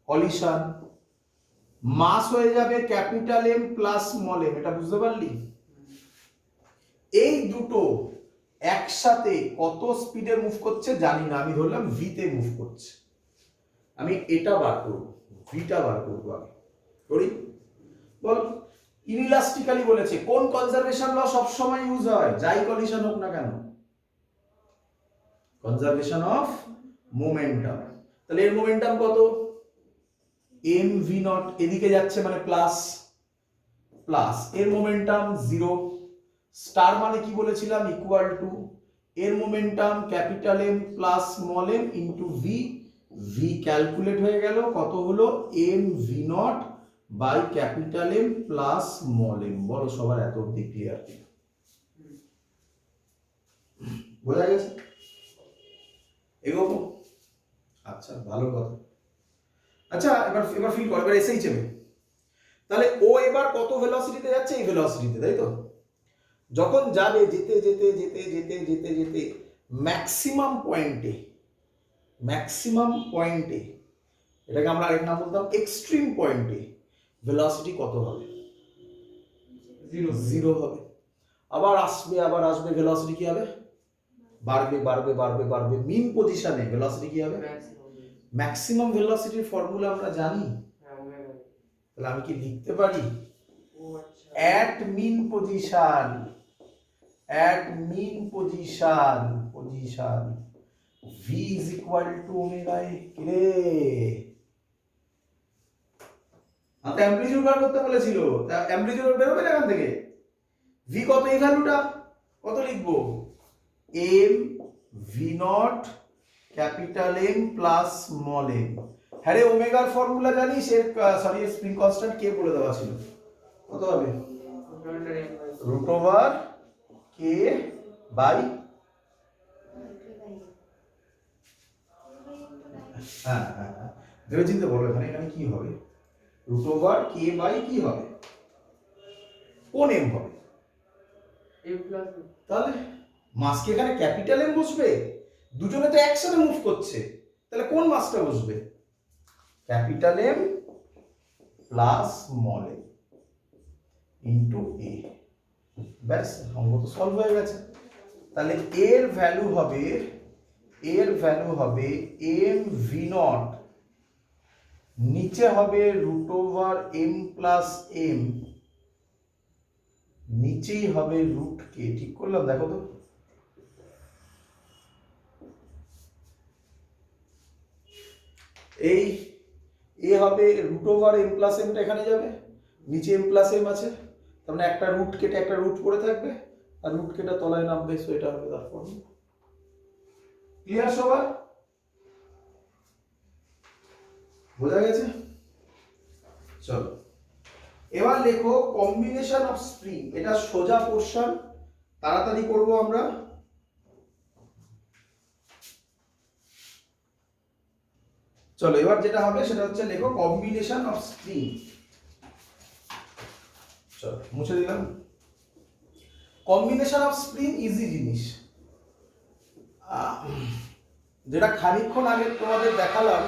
কলিশন, মাস হয়ে যাবে capital M plus small M. এটা বুঝতে পারলি? এই দুটো একসাথে কত স্পিডে মুভ করছে জানি না, আমি ধরলাম ভি তে মুভ করছে। আমি এটা বার করব, ভিটা বার করব আগে। করি বল। ইনইলাস্টিক্যালি বলেছে, কোন কনজারভেশন ল সব সময় ইউজ হয় যাই কলিশন হোক না কেন? Conservation of momentum. তাহলে এর মোমেন্টাম কত? এম ভি নট, এদিকে যাচ্ছে মানে প্লাস প্লাস, এর মোমেন্টাম 0। স্টার মানে কি বলেছিলাম? ইকুয়াল টু এর momentum capital M plus small M into V. V calculate হয়ে গেল, কত হলো? M V nought by capital M plus small M. বলো সবার এত অব্দি ক্লিয়ার কি? বোঝা গেছে? এগোবো? আচ্ছা, ভালো কথা। আচ্ছা, এবার ফিল কর, এবার এসেই চেপে। তাহলে ও এবার কত ভেলোসিটিতে যাচ্ছে? এই ভেলোসিটিতে, তাই তো? যখন যাবে যেতে যেতে যেতে যেতে যেতে যেতে ম্যাক্সিমাম পয়েন্টে, এটাকে আমরা আরেক নাম বলতাম এক্সট্রিম পয়েন্টে, ভেলোসিটি কত হবে? 0 হবে। আবার আসবে, ভেলোসিটি কি হবে? বাড়বে বাড়বে বাড়বে বাড়বে। মিন পজিশনে ভেলোসিটি কি হবে? ম্যাক্সিমাম ভেলোসিটির ফর্মুলা আমরা জানি। তাহলে আমি কি লিখতে পারি? at mean position v is equal to omega a। রে আমি অ্যামপ্লিটিউড বার করতে বলেছিল, তা অ্যামপ্লিটিউড বের হবে না এখান থেকে। v কত? এই ভ্যালুটা কত লিখবো? m v not capital M plus small m। হ্যাঁ রে, ওমেগার ফর্মুলা জানিস? এর সরি, স্প্রিং কনস্ট্যান্ট কে বলে দেওয়া ছিল? কত হবে? under m by root over K by হ্যাঁ হ্যাঁ হ্যাঁ ভেবে চিন্তে বলো এখানে এখানে কি হবে রুট ওভার কে বাই কি হবে কোন এম হবে m plus b। তাহলে মাস কি এখানে ক্যাপিটাল এম বসবে দুজনে তো একসাথে মুভ করছে তাহলে কোন মাসটা বসবে capital M plus small M into a ব্যাস অঙ্ক তো সলভ হয়ে গেছে তাহলে এর ভ্যালু হবে এম ভি নট নিচে হবে root over M plus M নিচেই হবে রুট কে ঠিক করলাম দেখো তো এই এ হবে রুট ওভার এম প্লাস এমটা এখানে যাবে নিচে এম প্লাস এম আছে তার মানে একটা রুট কেটে একটা রুট পড়ে থাকবে আর রুট কেটে তলায় নামবে সো এটা হবে তার ফর্ম ক্লিয়ার সবার বোঝা গেছে চলো এবার লেখো কম্বিনেশন অফ স্প্রিং এটা সোজা পোরশন তাড়াতাড়ি করব আমরা চলো এবার যেটা হবে সেটা হচ্ছে লেখো কম্বিনেশন অফ স্প্রিং চলো মুছে দিলাম কম্বিনেশন অফ স্প্রিং ইজি জিনিস যেটা খানিকক্ষণ আগে তোমাদের দেখালাম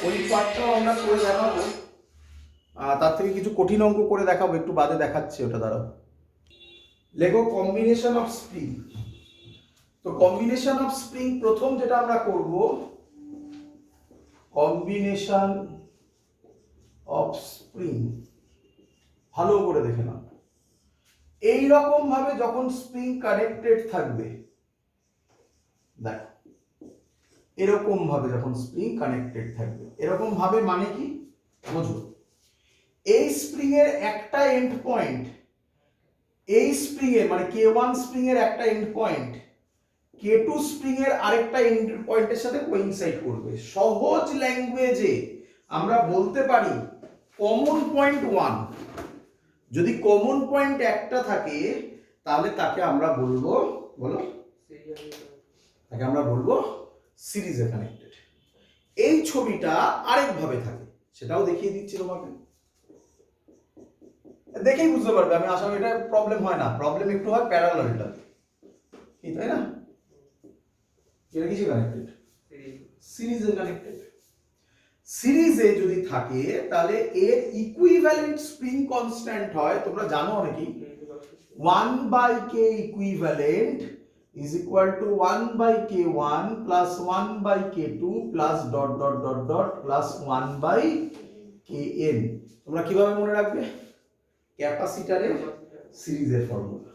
ওই পার্টটাও আমরা করে দেখাবো তার থেকে কিছু কঠিন অঙ্ক করে দেখাবো একটু বাদে দেখাচ্ছি ওটা দাঁড়াও লেখো কম্বিনেশন অফ স্প্রিং তো কম্বিনেশন অফ স্প্রিং প্রথম যেটা আমরা করব কম্বিনেশন অফ স্প্রিং ভালো করে দেখে নাও এই রকম ভাবে যখন স্প্রিং কানেক্টেড থাকবে দেখো এরকম ভাবে যখন স্প্রিং কানেক্টেড থাকবে এরকম ভাবে মানে কি বুঝো এই স্প্রিং এর একটা এন্ড পয়েন্ট এই স্প্রিং এর মানে K1 স্প্রিং এর একটা এন্ড পয়েন্ট K2 স্প্রিং এর আরেকটা এন্ড পয়েন্টের সাথে কোইনসাইড করবে সহজ ল্যাঙ্গুয়েজে আমরা বলতে পারি কমন পয়েন্ট 1 যদি কমন পয়েন্ট একটা থাকে তাহলে তাকে আমরা বলবো বলো তাকে আমরা বলবো সিরিজে কানেক্টেড এই ছবিটা আরেক ভাবে থাকে সেটাও দেখিয়ে দিচ্ছি তোমাকে দেখেই বুঝতে পারবে আমি আশা করি এটা প্রবলেম হয় না প্রবলেম একটু হয় প্যারালালটা কি তাই না এটা কিসে কানেক্টেড সিরিজে কানেক্টেড সিরিজে যদি থাকে তাহলে এর ইকুইভ্যালেন্ট স্প্রিং কনস্ট্যান্ট হয় তোমরা জানো অনেকেই 1/k equivalent is equal to 1/k1 plus 1/k2 plus dot dot dot dot plus 1/kn তোমরা কিভাবে মনে রাখবে ক্যাপাসিটরের সিরিজের ফর্মুলা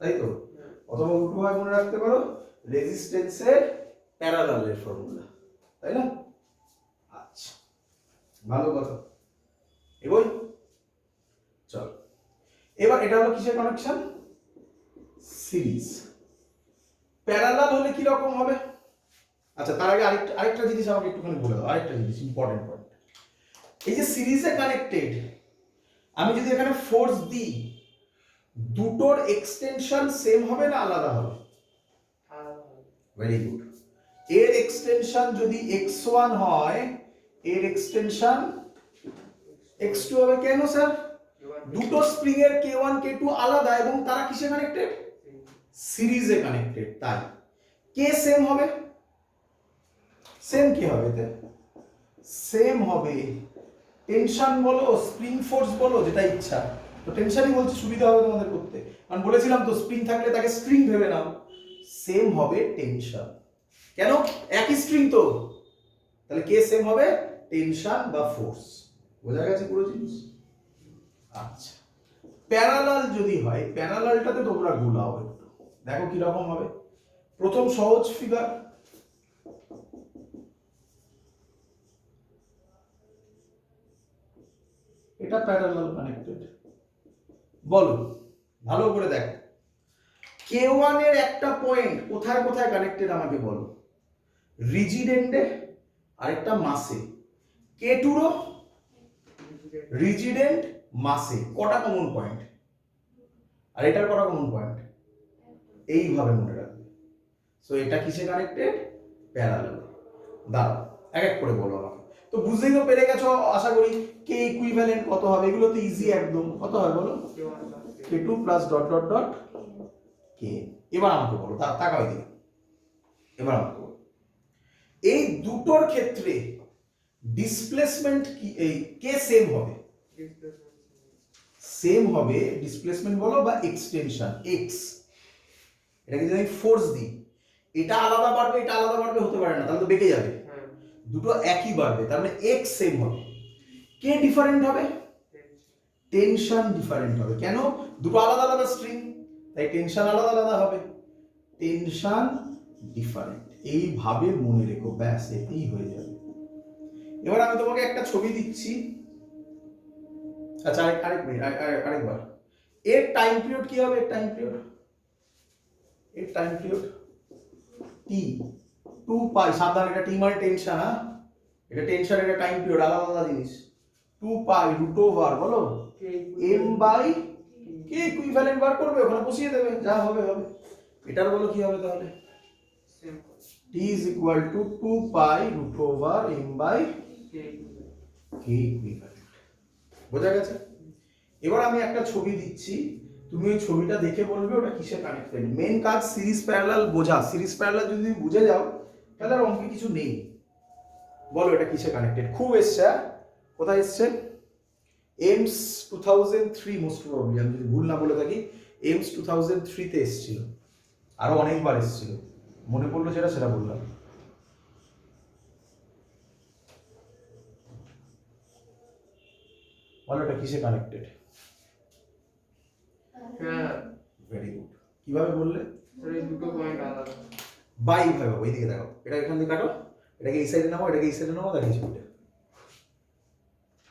তাই তো অথবা উল্টোভাবে মনে রাখতে পারো রেজিস্ট্যান্সের প্যারালালের ফর্মুলা তাই না আচ্ছা ভালো কথা এগোই চল এবার এটা হলো কিসের কানেকশন সিরিজ প্যারালাল হলে কি রকম হবে আচ্ছা তার আগে আরেকটা জিনিস আমাকে একটুখানি বলে দাও আরেকটা জিনিস ইম্পর্টেন্ট পয়েন্ট এই যে সিরিজে কানেক্টেড আমি যদি এখানে ফোর্স দিই দুটোর এক্সটেনশন সেম হবে না আলাদা হবে ভেরি গুড এর এক্সটেনশন যদি x1 হয় এর এক্সটেনশন x2 হবে কেন স্যার দুটো স্প্রিং এর K1 K2 আলাদা এবং তারা কিসে কানেক্টেড সিরিজে কানেক্টেড তাই কে সেম হবে সেম কি হবে এতে সেম হবে টেনশন বলো স্প্রিং ফোর্স বলো যেটা ইচ্ছা তো টেনশনই বলছি সুবিধা হবে তোমাদের করতে কারণ বলেছিলাম তো স্প্রিং থাকলে তাকে স্ট্রিং ভেবে নাও সেম হবে টেনশন কেন একই স্ট্রিং তো তাহলে কে সেম হবে টেনশন বা ফোর্স বোঝা গেছে পুরো জিনিস আচ্ছা প্যারালাল যদি হয় প্যারালালটাতে তোমরা গুলাও একটু দেখো কি রকম হবে প্রথম সহজ ফিগার এটা প্যারালাল কানেক্টেড বলো ভালো করে দেখো K1 এর একটা পয়েন্ট কোথায় কোথায় কানেক্টেড আমাকে বলো রিজিড এন্ডে আরেকটা মাসে K2 রো রিজিড এন্ড মাসে কটা কমন পয়েন্ট, আর এটার কটা কমন পয়েন্ট, এইভাবে মনে রাখবে। সো এটা কিসে কানেক্টেড, প্যারালাল। দাঁড়াও এক এক করে বলো আমাকে। তো বুঝতেই তো পেরে গেছো আশা করি, কে ইকুইভ্যালেন্ট কত হবে, এগুলো তো ইজি একদম। কত হয় বলো, k2 plus dot dot dot k. এবার আমাকে বলো, তাকাও এদিকে, এবার আমাকে বলো এই দুটোর ক্ষেত্রে ডিসপ্লেসমেন্ট কি, এই কে সেম হবে, সেম হবে ডিসপ্লেসমেন্ট বলো বা এক্সটেনশন এক্স। এটাকে যদি আমি ফোর্স দিই, এটা আলাদা বাড়বে এটা আলাদা বাড়বে হতে পারে না, তাহলে তো বেঁকে যাবে। দুটো একই বাড়বে, তার মানে এক্স সেম হবে। কে ডিফারেন্ট হবে, টেনশন ডিফারেন্ট হবে। কেন, দুটো আলাদা আলাদা স্ট্রিং, তাই টেনশন আলাদা আলাদা হবে। টেনশন ডিফারেন্ট, এইভাবে মনে রেখো, ব্যাস এতেই হয়ে যাবে। এবার আমি তোমাকে একটা ছবি দিচ্ছি। আচ্ছা আরেক মিনিট, আরেকবার। এর টাইম পিরিয়ড কি হবে, এর টাইম পিরিয়ড, এর টাইম পিরিয়ড টি 2 পাই। সাবধান, এটা টি মানে টেনশন, হ্যাঁ এটা টেনশন, এটা টাইম পিরিয়ড আলাদা আলাদা জিনিস। 2 পাই রুট ওভার বলো এম বাই কে, ইকুইভ্যালেন্ট বার করবে, ওখানে বসিয়ে দেবে, যা হবে হবে। এটার বলো কি হবে তাহলে, t is equal to 2 pi root over m by k equivalent. বোঝা গেছে? এবার আমি একটা ছবি দিচ্ছি, তুমি ওই ছবিটা দেখে বলবে ওটা কিসে কানেক্টেড। মেন কাজ সিরিজ প্যারালাল বোঝা, সিরিজ প্যারালাল যদি তুমি বুঝে যাও তাহলে আর অঙ্কে কিছু নেই। বলো এটা কিসে কানেক্টেড। খুব এসছে, কোথায় এসছে, এমস 2003 মোস্ট প্রবাবলি, আমি যদি ভুল না বলে থাকি এমস 2003 তে এসেছিল, আরো অনেকবার এসেছিল, মনে পড়লো যেটা সেটা বললাম। বলো এটা কিসে কানেক্টেড। হ্যাঁ ভেরি গুড। কিভাবে বললে, দুটো পয়েন্ট আলাদা। বাই ভাবে বাবু, এইদিকে দেখো, এটা এখান থেকে কাটো, এটাকে এই সাইডে নাও, এটাকে এই সাইডে নাও, দেখো ছবিটা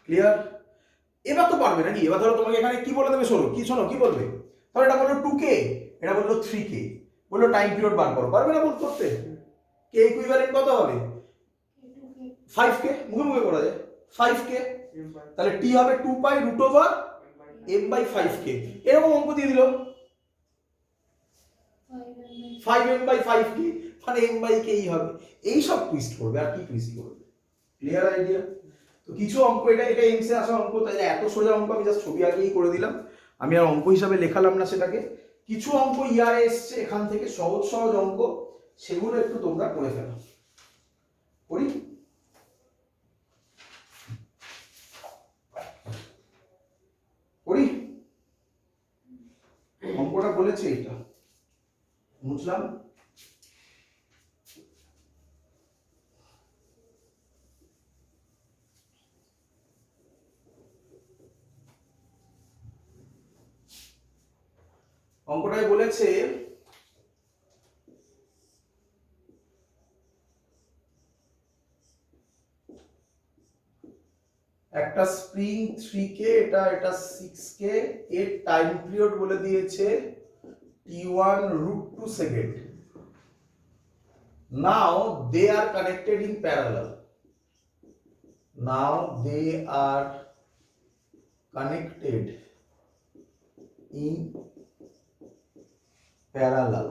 ক্লিয়ার। এবার তো পারবে নাকি, এবার ধরো তোমাকে এখানে কি বলে দেবে, শোনো কি বলবে, ধরো এটা বললো 2k, এটা বললো 3k, বললো টাইম পিরিয়ড বার করো, পারবে না বলতে করতে। কে ইকুইভ্যালেন্ট কত হবে, 5k, মুখে মুখে করা যায় 5k, তাহলে টি হবে 2 pi root over m by 5k। এরকম অঙ্ক দিয়ে দিল 5m বাই 5k, মানে m বাই k হবে। এই সব টুইস্ট করবে, আর কি টুইস্ট করবে, ক্লিয়ার আইডিয়া। তো কিছু অঙ্ক, এটা এমসে আসা অঙ্ক, তাই এত সোজা অঙ্ক আমি জাস্ট ছবি আগেই করে দিলাম, আমি আর অঙ্ক হিসাবে লেখালাম না সেটাকে। কিছু অঙ্ক ইয়ারে এসছে এখান থেকে, সহজ সহজ অঙ্ক, সেগুলো একটু তোমরা করে ফেলো। করি, করি, অঙ্কটা বলেছে এটা বুঝলাম। অঙ্কটাই বলেছে একটা স্প্রিং 3k, এটা 6k, এর টাইম পিরিয়ড বলে দিয়েছে t1 root 2 second. Now they are connected in parallel, now they are connected in parallel.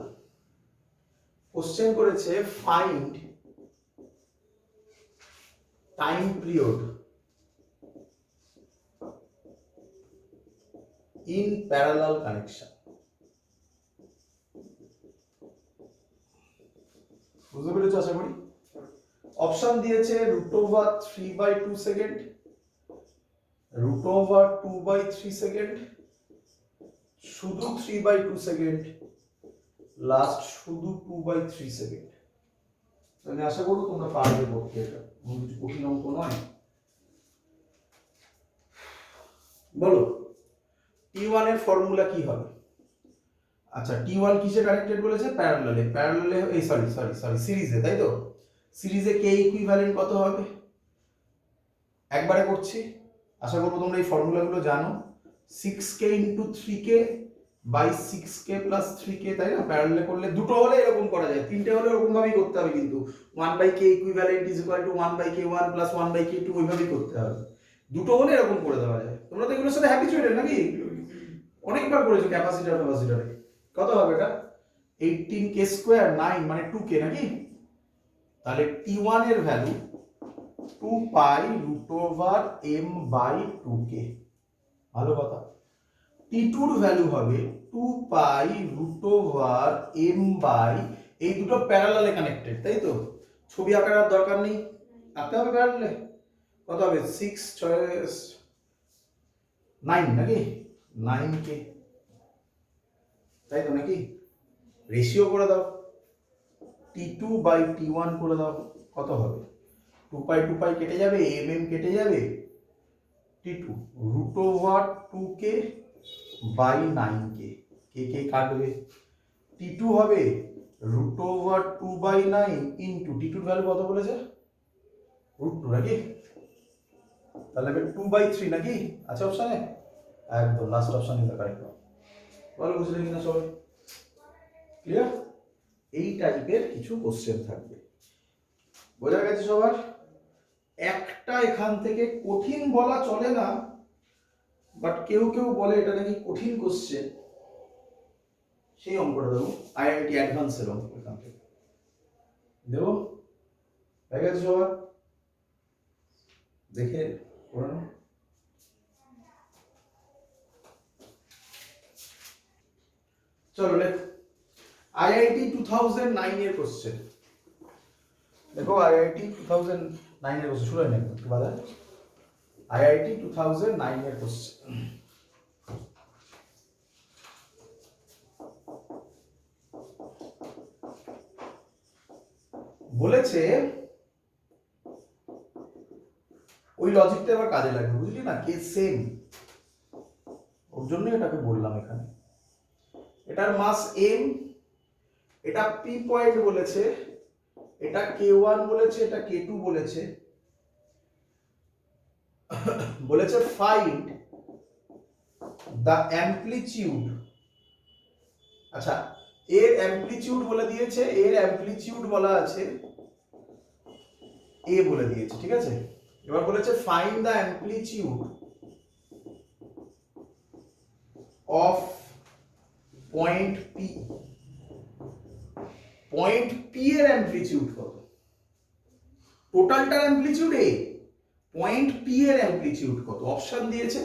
Question করেছে find time period in parallel connection. বুঝতে পেরেছো আশা করি। অপশন দিয়েছে root over 3/2 second, root over 2/3 second, শুধু 3/2 second, last শুধু 2/3 second. তাহলে আশা করবো তোমরা পারবে করতে, এটা কোনো কিছু কঠিন অঙ্ক নয়। বলো T1 এর ফর্মুলা কি হবে। আচ্ছা T1 কিসে কানেক্টেড বলেছে, প্যারালালে, এই সরি সিরিজে, তাই তো। সিরিজে কে ইকুইভ্যালেন্ট কত হবে, একবারে করছি, আশা করবো তোমরা এই ফর্মুলাগুলো জানো। 6k into 3k by 6k plus 3k, তাই না। প্যারালালে করলে দুটো হলে এরকম করা যায়, তিনটে হলে এরকম ভাবেই করতে হবে, কিন্তু 1/k equivalent is equal two 1/k1 plus 1/k2, ওইভাবেই করতে হবে। দুটো হলে এরকম করে দেওয়া যায়। তোমরা তো এগুলোর সাথে হ্যাবিচুয়েটেড নাকি, অনেকবার করেছো ক্যাপাসিটারে। কত হবে এটা? 18k স্কয়ার 9 মানে 2k নাকি? তাহলে t1 এর value 2 pi root over m by 2k। ভালো কথা। t2 এর ভ্যালু হবে 2 pi root over m by, এই দুটো প্যারালালে কানেক্টেড, তাই তো? ছবি আঁকার আর দরকার নেই, আঁকতে হবে প্যারালালে। কত হবে? 6 6 9 নাকি? 9k, তাই তো নাকি? রেশিও করে দাও, t2 বাই t1 করে দাও, কত হবে? 2 পাই কেটে যাবে, কেটে যাবে, t2 root over 2k by 9k, কে কাটবে, t2 হবে root over 2 by 9 into t2 এর ভ্যালু কত বলেছে? রুট 2 নাকি? তাহলে 2 বাই 3 নাকি আছে অপশনে? একদম last option is the correct. বলো বুঝলে কিনা সবাই? ক্লিয়ার? এই টাইপের কিছু কোশ্চেন থাকবে, বোঝা গেছে সবার? একটা এখান থেকে কঠিন বলা চলে না, বাট কেউ বলে এটা নাকি কঠিন কোশ্চেন, সেই অঙ্কটা দেবো, আইআইটি অ্যাডভান্সের অঙ্ক এখান থেকে দেবো। হয়ে গেছে সবার? দেখে করে নাও। চলো লেখো আইআইটি 2009 এর কোশ্চেন। দেখো আইআইটি 2009 এর কোশ্চেন শুরু হয় না একটু বাদে। আইআইটি 2009 এর কোশ্চেন বলেছে, ওই লজিকটা আবার কাজে লাগবে, বুঝলি না? কে সেম, ওর জন্য এটাকে বললাম এখানে। এটার মাস m, এটা p পয়েন্ট বলেছে, এটা k1 বলেছে, এটা k2 বলেছে। বলেছে ফাইন্ড দ্য অ্যামপ্লিটিউড, আচ্ছা এর অ্যামপ্লিটিউড বলে দিয়েছে, এর অ্যামপ্লিটিউড বলা আছে a বলে দিয়েছে, ঠিক আছে? এবার বলেছে find the amplitude of point p, point p এর অ্যামপ্লিটিউড কত? টোটালটার অ্যামপ্লিটিউড a, পয়েন্ট p এর অ্যামপ্লিটিউড কত? অপশন দিয়েছে,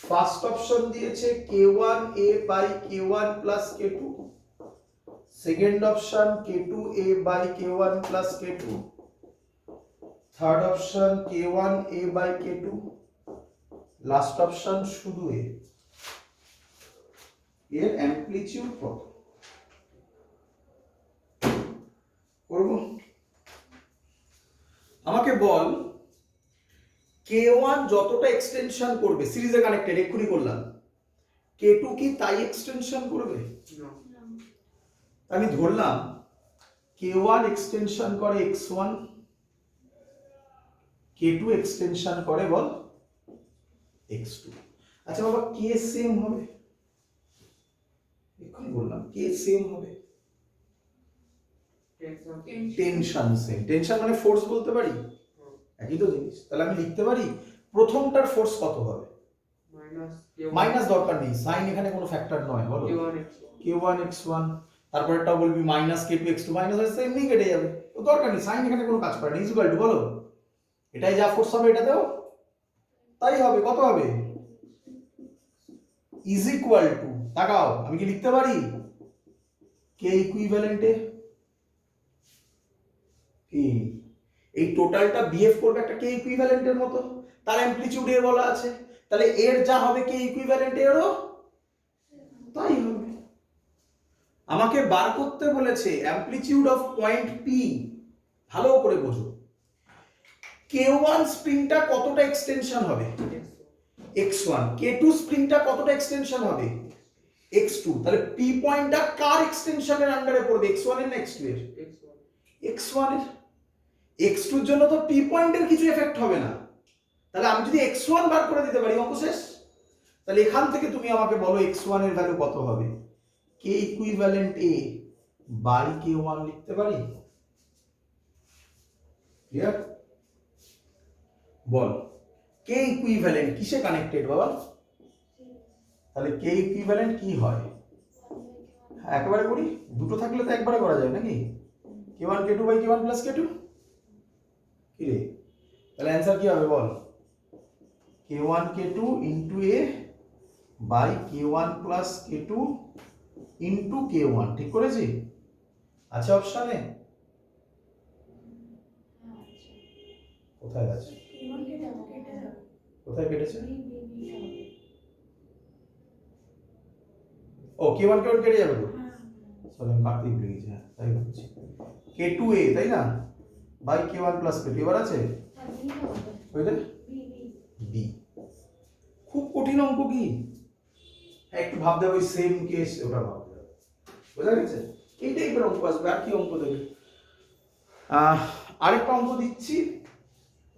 ফার্স্ট অপশন দিয়েছে k1a by k1 plus k2, second option k2a by k1 plus k2, third option k1a by k2, last option শুধু a। এর amplitude কত করব? আমাকে বল k1 যতটা এক্সটেনশন করবে, সিরিজে কানেক্টেড এক্ষুনি করলাম, k2 কি তাই এক্সটেনশন করবে? আমি ধরলাম k1 এক্সটেনশন করে x1, k2 এক্সটেনশন করে বল x2। আচ্ছা বাবা k সেম হবে, এক্ষুনি বললাম k সেম হবে, টেনশন সেম, টেনশন মানে ফোর্স বলতে পারি, একই তো জিনিস। তাহলে আমি লিখতে পারি প্রথমটার ফোর্স কত হবে? মাইনাস দরকার নেই, সাইন এখানে কোনো ফ্যাক্টর নয়, বলো k1 x1, তারপরেরটাও বলবি মাইনাস k2 x2, মাইনাস হচ্ছে এমনি কেটে যাবে, তো দরকার নেই, সাইন এখানে কোনো কাজ করে না। ইকুয়াল টু বলো, এটাই যা ফোর্স হবে এটাতেও তাই হবে, কত হবে? ইজ ইকুয়াল টু, তাকাও আমি কি লিখতে পারি k ইকুইভ্যালেন্টে কি এই টোটালটা বিহেভ করবে একটা k ইকুইভ্যালেন্টের মতো, তার অ্যামপ্লিটিউড এর বলা আছে, তাহলে এর যা হবে k ইকুইভ্যালেন্ট এরও তাই হবে। আমাকে বার করতে বলেছে অ্যামপ্লিটিউড অফ পয়েন্ট p, ভালো করে বোঝো, k1 স্প্রিংটা কতটা এক্সটেনশন হবে? x1, k2 স্প্রিংটা কতটা এক্সটেনশন হবে? x2, তাহলে p পয়েন্টটা কার এক্সটেনশনের আন্ডারে পড়বে? x1 এর না x2 এর? x1 এর। x2 এর জন্য তো p পয়েন্টের কিছু এফেক্ট হবে না, তাহলে আমি যদি x1 বার করে দিতে পারি অঙ্ক শেষ। তাহলে এখান থেকে তুমি আমাকে বলো x1 এর ভ্যালু কত হবে? k equivalent a by k1 লিখতে পারি, ক্লিয়ার? বল কে ইকুইভ্যালেন্ট কিসে কানেক্টেড বাবা? তাহলে কে ইকুইভ্যালেন্ট কি হয়? হ্যাঁ, একবারে করি, দুটো থাকলে তো একবারে করা যায় নাকি? k1 k2 by k1 plus k2 কি রে? তাহলে অ্যান্সার কি হবে বল? k1 k2 into a by k1 plus k2 into k1, ঠিক করেছি? আছে অপশানে? কোথায় আছে? কোথায় কেটেছে? ও k1 k1 কেটে যাবে তো? সরি আমি কাটতেই ভুলে গেছি, হ্যাঁ তাই হচ্ছে k2a তাই না বাই k1 প্লাস k2, এবার আছে ওইটা b। খুব কঠিন অঙ্ক কি? হ্যাঁ, একটু ভাবতে হবে, সেম কেস ওটা ভাবতে হবে, বুঝা গেছে? এই টাইপের অঙ্ক আসবে, আর কি অঙ্ক দেবে? আরেকটা অঙ্ক দিচ্ছি,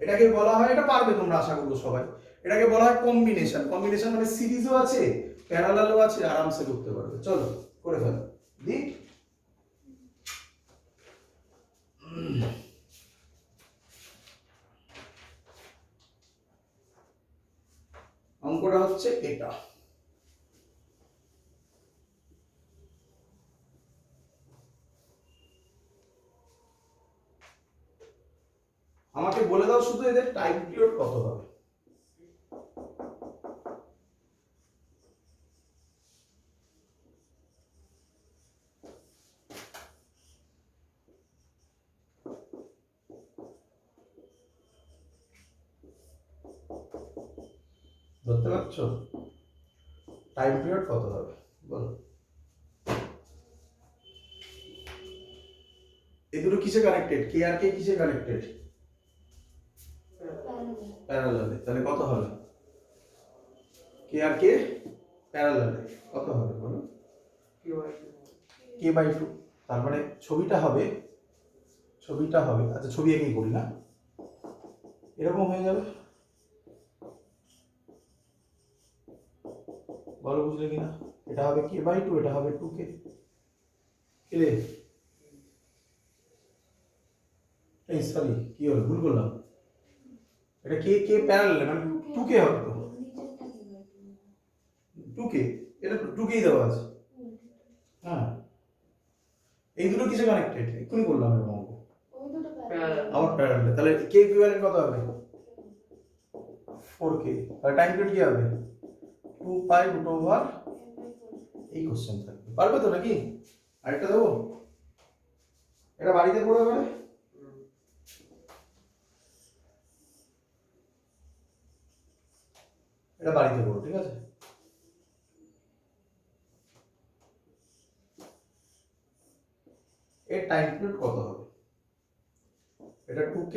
এটাকে বলা হয়, এটা পারবে তোমরা আশা করবো সবাই, এটাকে বলা হয় কম্বিনেশন। কম্বিনেশন মানে সিরিজও আছে, প্যারালালও আছে, আরামসে করতে পারবে। চলো করে ফেল দি। অঙ্কটা হচ্ছে এটা, আমাকে বলে দাও শুধু এদের টাইম পিরিয়ড কত হবে। ধরতে পারছো? টাইম পিরিয়ড কত হবে বলো? এই দুটো কিসে কানেক্টেড? কে আর কে কিসে কানেক্টেড? প্যারালালে। তাহলে কত হবে? কে আর কে প্যারালালে কত হবে বলো? কে বাই টু। তার মানে ছবিটা হবে, আচ্ছা ছবি এঁকেই করি না, এরকম হয়ে যাবে, বলো বুঝলে কিনা? এটা হবে কে বাই টু, এটা হবে 2k। কি রে? এই সরি, কি হলো, ভুল করলাম। এটা কে কে প্যারালাল মানে 2k হবে তো, 2k, এটা 2kই দেওয়া আছে। হ্যাঁ, এই দুটো কিসে কানেক্টেড এক্ষুনি বললাম এরকম অঙ্ক, আবার প্যারালাল। তাহলে কে ইকুইভ্যালেন্ট কত হবে? 4k। তাহলে টাইম পিরিয়ড কি হবে? 2 পাই রুট ওভার, এই কোশ্চেন থাকবে, পারবে তো নাকি? আরেকটা দেবো, এটা বাড়িতে পড়বে মানে, এটা বাড়িতে পড়ো, ঠিক আছে? এর টাইম পিরিয়ড কত হবে? এটা 2k,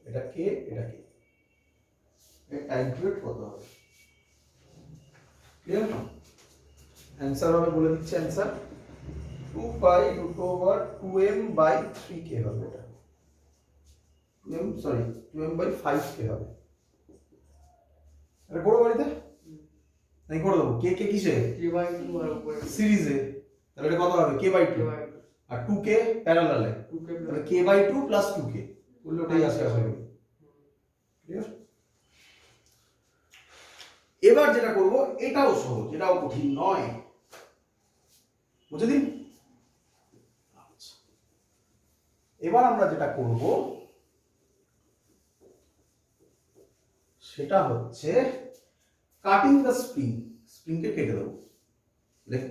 এটা k, এটা k, এর টাইম পিরিয়ড কত হবে? ক্লিয়ার? অ্যান্সার হবে, বলে দিচ্ছি answer, 2 pi root over 2m by 3k হবে। এটা 2m sorry 2m by 5k হবে। এটা করো বাড়িতে, নাই করে দেবো। কে কে কিসে? সিরিজে। তাহলে এটা কত হবে? k বাই 2 আর 2k প্যারালালে, তাহলে k বাই 2 প্লাস 2k বললে ওটাই আসে আসলে। ক্লিয়ার? এবার যেটা করব এটাও সহজ, এটাও কঠিন নয়, বুঝে দিন। আচ্ছা, এবার আমরা যেটা করব সেটা হচ্ছে কাটিং দ্য স্প্রিং। স্প্রিংকে কেটে দেবো, দেখ,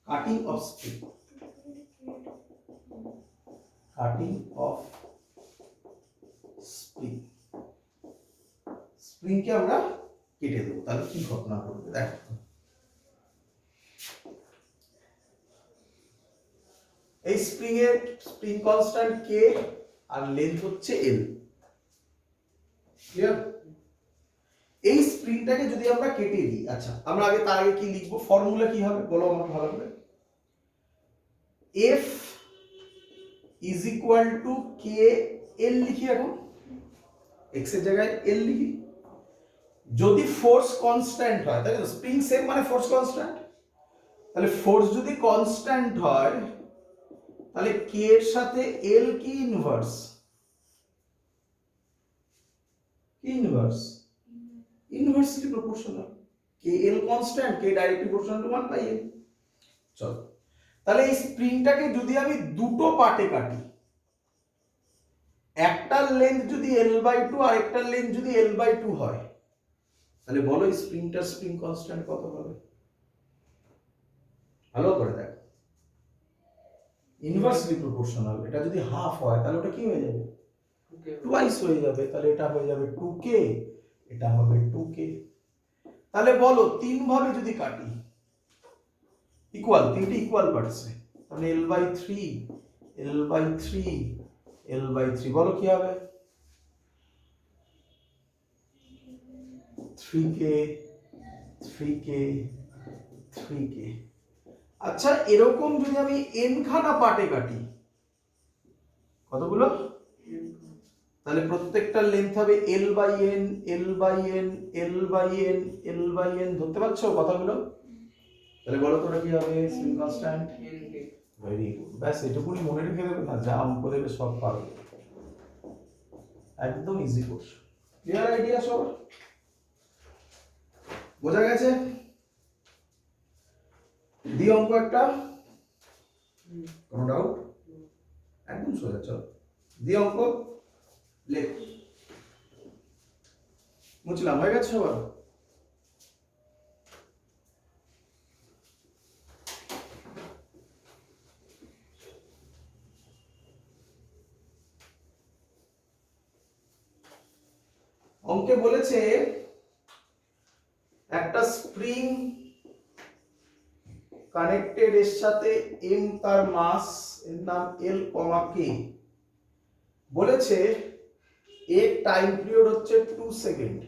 cutting of spring, cutting of spring, স্প্রিংকে আমরা কেটে দেবো। তাহলে কি ঘটনা ঘটবে দেখ। এই স্প্রিং এর স্প্রিং কনস্ট্যান্ট k আর লেন্থ হচ্ছে l। ক্লিয়ার? এই স্প্রিংটাকে যদি আমরা কেটে দিই, আচ্ছা আমরা আগে তার আগে কি লিখবো, ফর্মুলা কি হবে বলো আমাকে ভালো করে। F is equal two k l লিখি, এখন x এর জায়গায় l লিখি। যদি ফোর্স কনস্ট্যান্ট হয়, তাই না, স্প্রিং সেম মানে ফোর্স কনস্ট্যান্ট, তাহলে ফোর্স যদি কনস্ট্যান্ট হয় তাহলে k এর সাথে l কি ইনভার্স, কি inverse, inversely proportional. K L constant, K directly proportional to 1/n। চলো, তাহলে এই স্প্রিংটাকে যদি আমি দুটো পার্টে কাটি, একটার লেন্থ যদি L/2 আর একটার লেন্থ যদি L/2 হয়, তাহলে বলো এই স্প্রিংটার স্প্রিং কনস্ট্যান্ট কত হবে? ভালো করে দেখ, ইনভার্সলি প্রপোর্শনাল, এটা যদি হাফ হয় তাহলে ওটা কি হয়ে যাবে? টুয়াইস হয়ে যাবে। তাহলে এটা হয়ে যাবে 2k, এটা হবে 2k। তাহলে বলো তিন ভাবে যদি কাটি, ইকুয়াল, তিনটে ইকুয়াল পার্টসে, তাহলে L/3, L/3, L/3, বলো কি হবে? 3k, 3k, 3k। আচ্ছা, এরকম যদি আমি n খানা পার্টে কাটি, কতগুলো? তাহলে প্রত্যেকটার লেন্থ হবে L/n, L/n, L/n, L/n। ধরতে পারছো কথাগুলো? তাহলে বলো তোরা কি হবে স্প্রিং কনস্ট্যান্ট? ভেরি গুড, ব্যাস এটুকুনি মনে রেখে দেবে না, যা অঙ্ক দেবে সব পারবে, একদম ইজি কোর্স। ক্লিয়ার আইডিয়া সব? বোঝা গেছে? দি অঙ্ক একটা, কোনো ডাউট? একদম সোজা। চল দি অঙ্ক, লেখ। বুঝলাম, হয়ে গেছে সবার? অঙ্কে বলেছে একটা স্প্রিং কানেক্টেড এর সাথে m তার মাস, এর নাম L, K। বলেছে এর টাইম পিরিয়ড হচ্ছে 2 সেকেন্ড।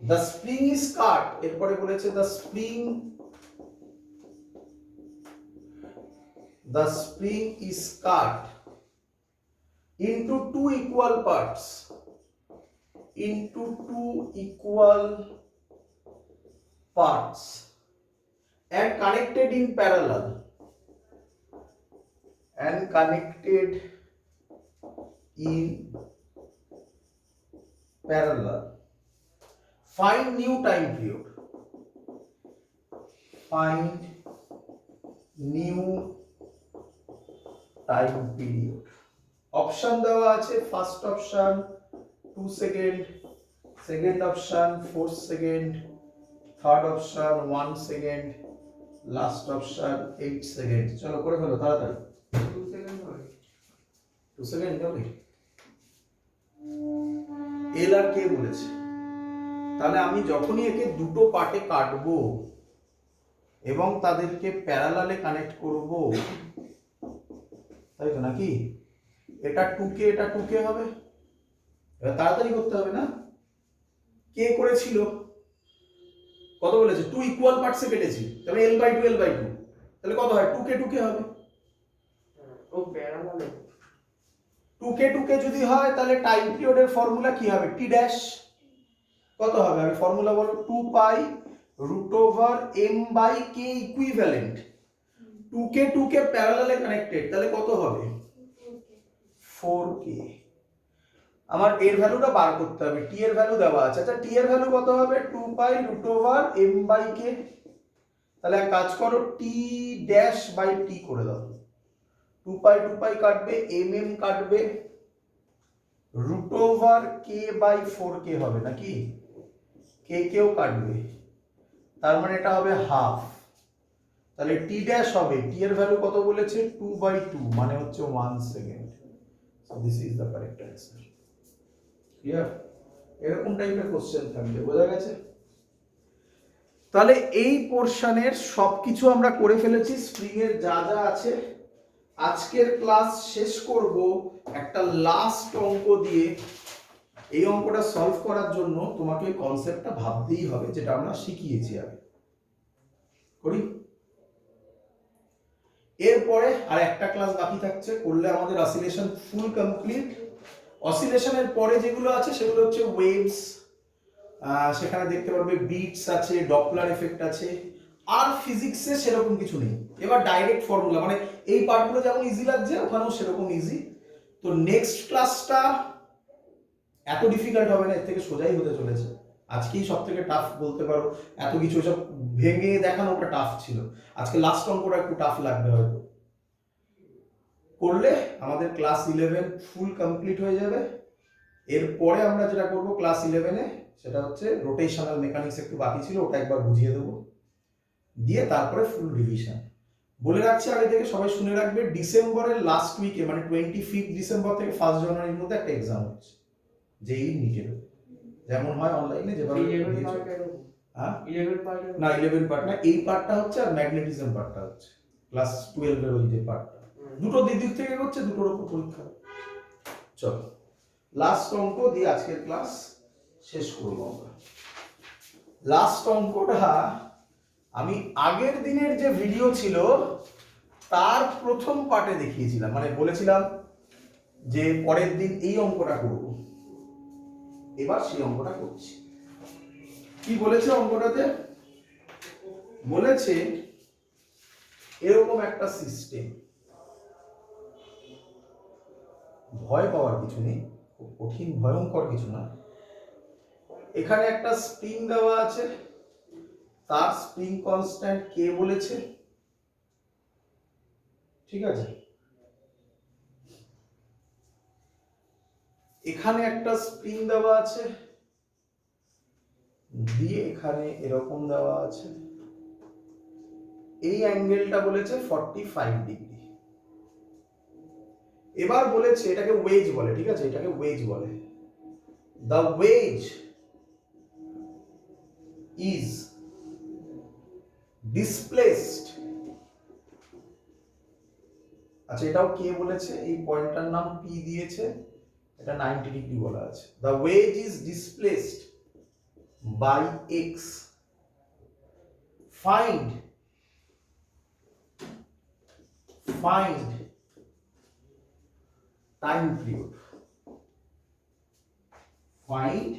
দ্য স্প্রিং ইজ কাট, এরপরে বলেছে the spring is cut into two equal parts, and connected in parallel, find new time period, option দেওয়া আছে। First option 2 second, second option 4 second, third option 1 second, last option 8 second. চলো করে ফেলো তাড়াতাড়ি। 2 second হবে। 2 second হবে। এল আর কে বলেছে, তাহলে আমি যখনই একে দুটো পার্টে কাটবো এবং তাদেরকে প্যারালালে কানেক্ট করব, তাই তো নাকি? এটা 2k, এটা 2k হবে। এবার তাড়াতাড়ি করতে হবে না? কে করেছিল, কত বলেছে? 2 ইকুয়াল পার্টসে কেটেছি, তাহলে L/2, L/2, তাহলে কত হয়? 2k, 2k হবে। ও প্যারালালে 2k, 2k যদি হয় তাহলে টাইম পিরিয়ডের ফর্মুলা কি হবে? t ড্যাশ কত হবে? আমি ফর্মুলা বলো, 2 √m/k equivalent. 2k, 2k প্যারালালে connected, তাহলে কত হবে? 4k। আমার এর ভ্যালুটা বার করতে হবে, t এর ভ্যালু দেওয়া আছে। আচ্ছা, t এর ভ্যালু কত হবে? 2π√m/k। তাহলে এক কাজ করো, t ড্যাশ বাই t করে দাও। 2π 2π কাটবে, mm কাটবে, √k/4k হবে নাকি? k কেও কাটবে, তার মানে এটা হবে হাফ। তাহলে t ড্যাশ হবে, t এর ভ্যালু কত বলেছে? 2/2, মানে হচ্ছে 1 second. So this is the correct answer. Clear? এরকম টাইপের কোশ্চেন থাকবে, বোঝা গেছে? তাহলে এই পোরশনের সবকিছু আমরা করে ফেলেছি, স্প্রিং এর যা যা আছে। আজকের ক্লাস শেষ করব একটা লাস্ট অঙ্ক দিয়ে। এই অঙ্কটা সলভ করার জন্য তোমাকে কনসেপ্টটা ভাবতেই হবে, যেটা আমরা শিখিয়েছি আগে। করি? এরপরে আর একটা ক্লাস বাকি থাকছে, করলে আমাদের অসিলেশন ফুল কমপ্লিট। অসিলেশনের পরে যেগুলো আছে সেগুলো হচ্ছে ওয়েভস, সেখানে দেখতে পারবে বিটস আছে, ডপলার এফেক্ট আছে, আর ফিজিক্সে সেরকম কিছু নেই। এবার ডাইরেক্ট ফর্মুলা, মানে এই পার্টগুলো যেমন ইজি লাগছে ওখানেও সেরকম ইজি। তো নেক্সট ক্লাসটা এত ডিফিকাল্ট হবে না, এর থেকে সোজাই হতে চলেছে। আজকেই সব থেকে টাফ বলতে পারো, এত কিছু সব ভেঙে দেখানো ওটা টাফ ছিল। আজকে লাস্ট অঙ্কটা একটু টাফ লাগবে হয়তো, করলে আমাদের ক্লাস 11 ফুল কমপ্লিট হয়ে যাবে। এরপরে আমরা যেটা করব ক্লাস 11-এ, সেটা হচ্ছে রোটেশনাল মেকানিক্স একটু বাকি ছিল, ওটা একবার বুঝিয়ে দেবো, দিয়ে তারপরে ফুল রিভিশন। বলে রাখছি আগে থেকে, সবাই শুনে রাখবে, ডিসেম্বরের লাস্ট উইকে মানে 25 ডিসেম্বর থেকে 1 জানুয়ারির মধ্যে একটা এক্সাম হচ্ছে, যেই নিটের, যেমন হয় অনলাইনে যেভাবে দিয়েছো। হ্যাঁ, 11 পার্ট না 11 পার্ট না, এই পার্টটা হচ্ছে আর ম্যাগনেটিজম পার্টটা হচ্ছে ক্লাস 12 এর ওই যে পার্টটা। দুটো দিক থেকে হচ্ছে, দুটোর উপর পরীক্ষা। চলো লাস্ট অঙ্ক দিয়ে আজকের ক্লাস শেষ করবো আমরা। লাস্ট অঙ্কটা আমি আগের দিনের যে ভিডিও ছিল তার প্রথম পার্টে দেখিয়েছিলাম, মানে বলেছিলাম যে পরের দিন এই অঙ্কটা করব, এবার সেই অঙ্কটা করছি। কি বলেছে অঙ্কটাতে? বলেছে এরকম একটা সিস্টেম, ভয় পাওয়ার কিছু নেই, খুব কঠিন ভয়ঙ্কর কিছু না। এখানে একটা স্প্রিং দেওয়া আছে, তার স্প্রিং কনস্ট্যান্ট কে বলেছে, ঠিক আছে। এখানে একটা স্প্রিং দেওয়া আছে, দিয়ে এখানে এরকম দেওয়া আছে, এই অ্যাঙ্গেলটা বলেছে 45 ডিগ্রি। এবার বলেছে এটাকে ওয়েজ বলে, ঠিক আছে, এটাকে ওয়েজ বলে। দ্য ওয়েজ ইজ ডিসপ্লেসড, আচ্ছা এটাও কে বলেছে, এই পয়েন্টটার নাম পি দিয়েছে, এটা 90 ডিগ্রি বলা আছে। The wedge is displaced by X, find time period, find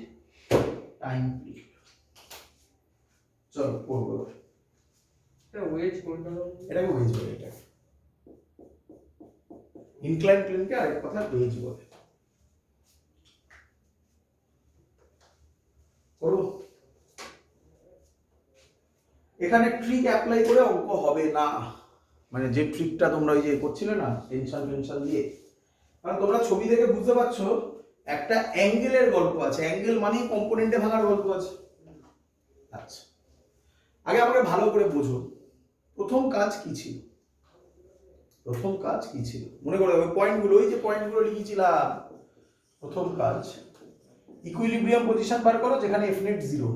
time period. চলো করবো এবার। এটা ওয়েজ কোনটা? এটাকে ওয়েজ বলে, এটাকে ইনক্লাইন প্লেনকে আরেক কথা ওয়েজ বলে। করো। এখানে ট্রিক অ্যাপ্লাই করে অঙ্ক হবে না, মানে যে ট্রিকটা তোমরা ওই যে করছিলে না টেনশন দিয়ে, কারণ তোমরা ছবি দেখে বুঝতে পারছো একটা অ্যাঙ্গেলের গল্প আছে, অ্যাঙ্গেল মানেই কম্পোনেন্টে ভাঙার গল্প আছে। আচ্ছা আগে আমাকে ভালো করে বোঝো, প্রথম কাজ কি ছিল, প্রথম কাজ কি ছিল মনে করো, ওই পয়েন্টগুলো, ওই যে পয়েন্টগুলো লিখেছিলাম। প্রথম কাজ ইকুইলিব্রিয়াম পজিশন বার করো যেখানে এফ নেট 0,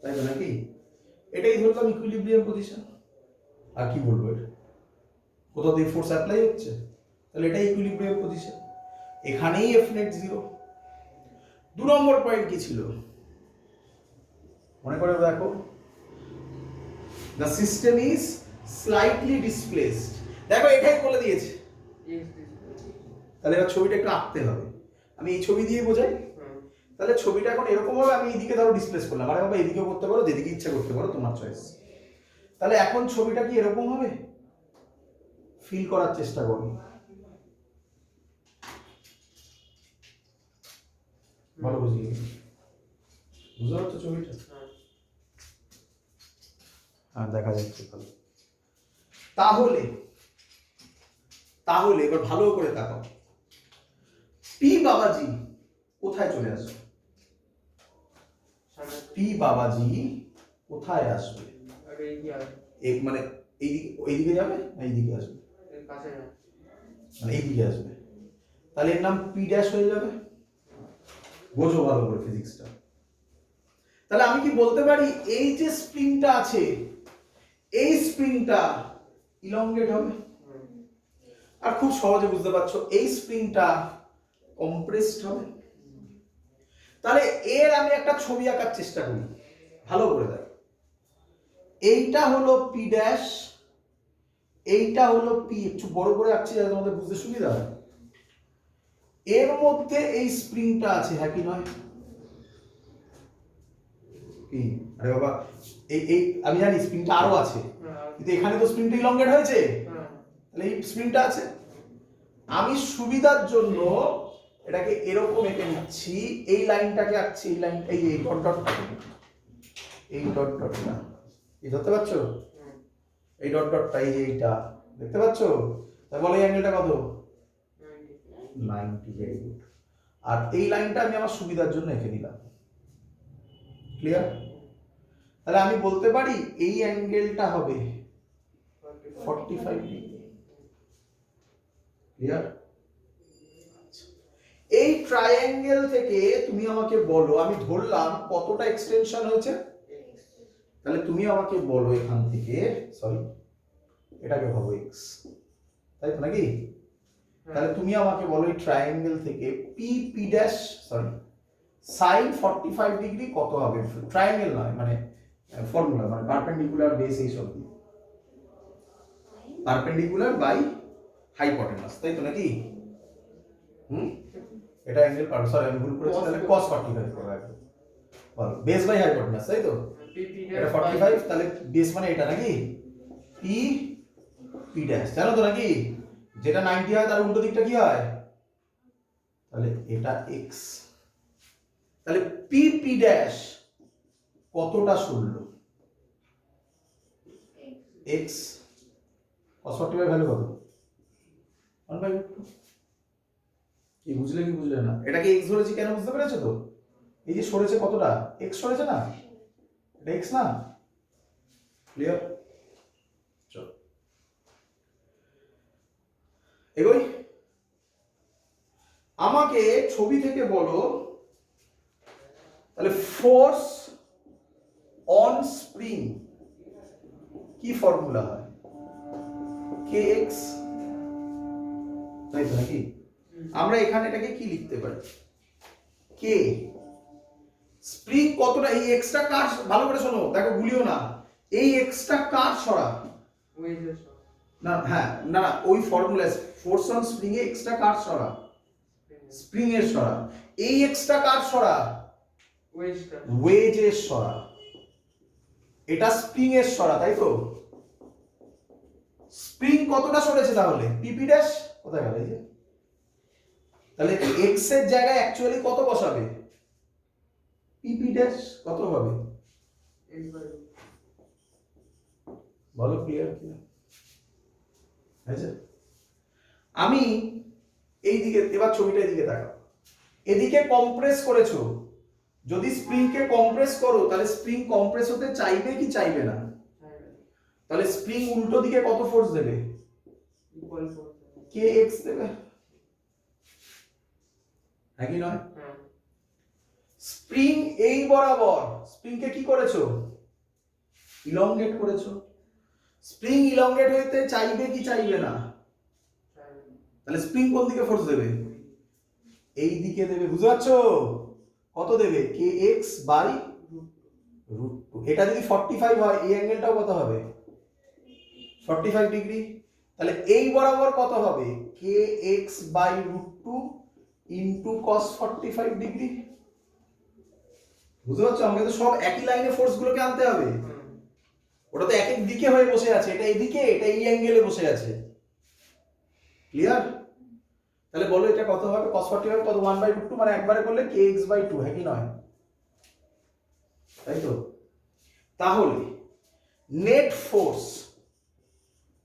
তাই তো নাকি? এটাই ধরলাম ইকুইলিব্রিয়াম পজিশন, আর কি বলবো, এটা কোথাও দিয়ে ফোর্স অ্যাপ্লাই হচ্ছে, তাহলে এটাই ইকুইলিব্রিয়াম পজিশন, এখানেই এফ নেট 0। 2 নম্বর পয়েন্ট কি ছিল মনে করে দেখো, the system is slightly displaced, দেখো এটাই বলে দিয়েছে। তাহলে এবার ছবিটা একটু আঁকতে হবে, আমি এই ছবি দিয়ে বোঝাই। তাহলে ছবিটা এখন এরকম হবে, আমি এইদিকে ধরো ডিসপ্লেস করলাম, আরে বাবা এদিকেও করতে পারো, যেদিকে ইচ্ছা করতে পারো, তোমার চয়েস। তাহলে এখন ছবিটা কি এরকম হবে, ফিল করার চেষ্টা করো, ভালো বুঝিয়ে বুঝতে পারছো ছবিটা? হ্যাঁ দেখা যাচ্ছে ভালো। তাহলে তাহলে এবার ভালো করে তাকাও, পি বাবাজি কোথায় চলে আসবে, পি বাবাজি কোথায় আসবে, মানে এইদিকে যাবে না এইদিকে আসবে, মানে এইদিকে আসবে, তাহলে এর নাম পি ড্যাশ হয়ে যাবে। বোঝো ভালো করে ফিজিক্সটা। তাহলে আমি কি বলতে পারি, এই যে স্প্রিংটা আছে, এই স্প্রিংটা ইলংগেট হবে, আর খুব সহজে বুঝতে পারছো এই স্প্রিংটা কম্প্রেসড হবে। তাহলে এর আমি একটা ছবি আঁকার চেষ্টা করি, ভালো করে দেখো, এইটা হলো পি ড্যাশ, এইটা হলো পি, একটু বড় করে আঁকছি যাতে তোমাদের বুঝতে সুবিধা হয়। এর মধ্যে এই স্প্রিংটা আছে, হ্যাঁ কি নয়? কি আরে বাবা, এই আমি জানি স্প্রিংটা আরো আছে, কিন্তু এখানে তো স্প্রিংটা ইলংগেট হয়েছে, তাহলে এই স্প্রিংটা আছে। আমি সুবিধার জন্য এটাকে এরকম এঁকে নিচ্ছি, এই লাইনটাকে আঁকছি, এই লাইন, এই ডট ডটটা, এই ডট ডটটা, এই ধরতে পারছো? এই ডট ডটটা, এই যে এইটা দেখতে পাচ্ছো? তাই বলো এই অ্যাঙ্গেলটা কত? 90, ভেরি গুড। আর এই লাইনটা আমি আমার সুবিধার জন্য এঁকে দিলাম। ক্লিয়ার? তাহলে আমি বলতে পারি এই অ্যাঙ্গেলটা হবে 45 ডিগ্রি। ক্লিয়ার? এই ট্রায়াঙ্গেল থেকে তুমি আমাকে বলো, আমি ধরলাম কতটা এক্সটেনশন হয়েছে, তাহলে তুমি আমাকে বলো এখান থেকে, সরি এটাকে ভাবো এক্স, তাই তো নাকি? তাহলে তুমি আমাকে বলো এই ট্রায়াঙ্গেল থেকে P P dash, sorry sine 45 degree কত হবে? ট্রায়াঙ্গেল নয়, মানে ফর্মুলা, মানে পারপেন্ডিকুলার বেস, এই সব দিয়ে পারপেন্ডিকুলার বাই হাইপোটেনাস, তাই তো নাকি? এটা অ্যাঙ্গেল পার, সরি আমি ভুল করেছি, তাহলে cos 45 করব একদম। বলো বেস বাই হাইপোটেনাস, তাই তো? এটা 45, তাহলে বেস মানে এটা নাকি? পি পি ড্যাশ, জানো তো নাকি? যেটা 90 হয় তার উল্টো দিকটা কি হয়? তাহলে এটা x, তাহলে পি পি ড্যাশ কতটা সরলো? x cos 45 ভ্যালু কত? 1/2। কি বুঝলে কি বুঝলে না? এটাকে x ধরেছি কেন, বুঝতে পেরেছো তো? এই যে সরেছে কতটা, x সরেছে না, এটা x না? ক্লিয়ার? চল এগোই। আমাকে ছবি থেকে বলো তাহলে ফোর্স অন স্প্রিং কি ফর্মুলা হয়? kx, তাই তো নাকি? আমরা এখানে এটাকে কি লিখতে পারি? k, স্প্রিং কতটা, এই এক্সট্রা কার, ভালো করে শোনো, দেখো ভুলিও না, এই এক্সট্রা কার সরা? না, হ্যাঁ না না, ওই ফর্মুলা ফোর্স অন স্প্রিং এ এক্সট্রা কার সরা? স্প্রিং এর সরা। এই এক্সট্রা কার সরা? ওয়েজের সরা। এটা স্প্রিং এর সরা, তাই তো? স্প্রিং কতটা সরেছে তাহলে? পিপি ড্যাশ কোথায় গেল? এই যে, তাহলে x এর জায়গায় অ্যাকচুয়ালি কত বসাবে? পিপি ড্যাশ কত হবে? বলো ক্লিয়ার কি না? আচ্ছা, আমি এই দিকে, এবার ছবিটা এদিকে তাকাও, এদিকে কম্প্রেস করেছো, যদি স্প্রিং কে কম্প্রেস করো তাহলে স্প্রিং কম্প্রেস হতে চাইবে কি চাইবে না? তাহলে স্প্রিং উল্টো দিকে কত ফোর্স দেবে? kx দেবে, হ্যাঁ কি নয়? স্প্রিং এই বরাবর স্প্রিং কে কি করেছো? ইলংগেট করেছো। স্প্রিং ইলংগেট হইতে চাইবে কি চাইবে না? তাহলে স্প্রিং কোন দিকে ফোর্স দেবে? এই দিকে দেবে, বুঝতে পারছো? কত দেবে? kx by √2। এটা যদি 45 হয়, এই অ্যাঙ্গেলটাও কত হবে? 45 ডিগ্রি। তাহলে এই বরাবর কত হবে? kx by √2 into cos 45 degree. বুঝতে পারছো? আমাকে তো সব একই লাইনে ফোর্স গুলোকে আনতে হবে। ওটা তো এক এক দিকে হয়ে বসে আছে, এটা এদিকে, এটা এই অ্যাঙ্গেলে বসে আছে। ক্লিয়ার? তাহলে বলো এটা কত হবে? cos 45 কত? 1/√2, মানে একবারে করলে kx/2, হ্যাঁ কি নয়? তাই তো? তাহলে নেট ফোর্স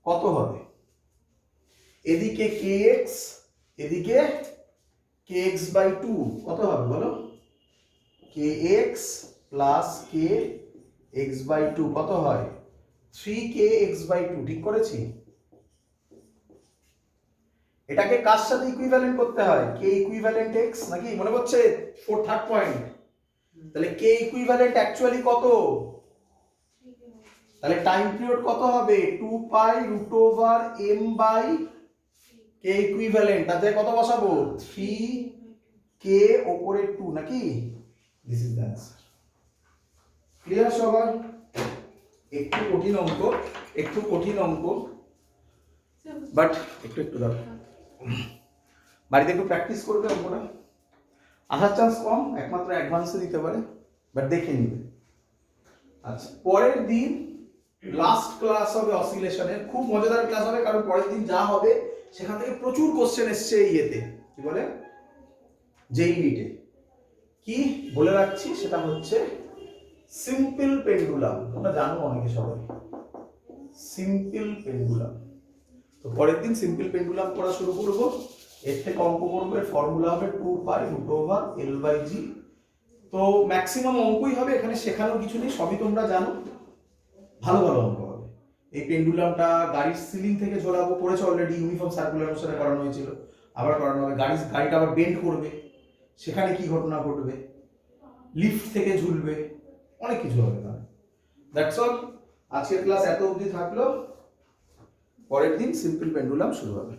কত হবে? এদিকে kx, এদিকে kx/2, কত হবে বলো? kx প্লাস kx/2 কত হয়? 3kx/2, ঠিক করেছি? এটাকে কার সাথে ইকুইভ্যালেন্ট করতে হয়? k ইকুইভ্যালেন্ট x নাকি? মনে পড়ছে? Third point. তাহলে k ইকুইভ্যালেন্ট অ্যাকচুয়ালি কত? তাহলে টাইম পিরিয়ড কত হবে? 2π√m/k ইকুইভ্যালেন্ট, তাতে কত বসাবো? 3k ওপরে 2 নাকি? This is the answer. Clear সবার? একটু কঠিন অঙ্ক, একটু কঠিন অঙ্ক, বাট একটু একটু দাও, বাড়িতে একটু প্র্যাকটিস করবে অঙ্কটা। আসার চান্স কম, একমাত্র অ্যাডভান্সে দিতে পারে, বাট দেখে নিবে। আচ্ছা, পরের দিন লাস্ট ক্লাস হবে অসিলেশনের, খুব মজাদার ক্লাস হবে, কারণ পরের দিন যা হবে সেখান থেকে প্রচুর কোশ্চেন এসছে ইয়েতে, কি বলে যে ইউনিটে কি বলে রাখছি সেটা হচ্ছে সিম্পল পেন্ডুলাম। তোমরা জানো অনেকে সবাই সিম্পল পেন্ডুলাম। তো পরের দিন সিম্পল পেন্ডুলাম করা শুরু করব। এর থেকে অঙ্ক করবো, এর ফর্মুলা হবে 2π√L/G। তো ম্যাক্সিমাম অঙ্কই হবে, এখানে শেখানোর কিছু নেই, সবই তোমরা জানো। ভালো ভালো অঙ্ক হবে। এই পেন্ডুলামটা গাড়ির সিলিং থেকে ঝোলাবো, করেছে অলরেডি, ইউনিফর্ম সার্কুলার অনুসারে করানো হয়েছিল, আবার করানো হবে। গাড়িটা আবার বেন্ড করবে, সেখানে কি ঘটনা ঘটবে, লিফট থেকে ঝুলবে, অনেক কিছু হবে। দ্যাটস অল, আজকের ক্লাস এত অবধি থাকলো। পরের দিন সিম্পল পেন্ডুলাম শুরু হবে।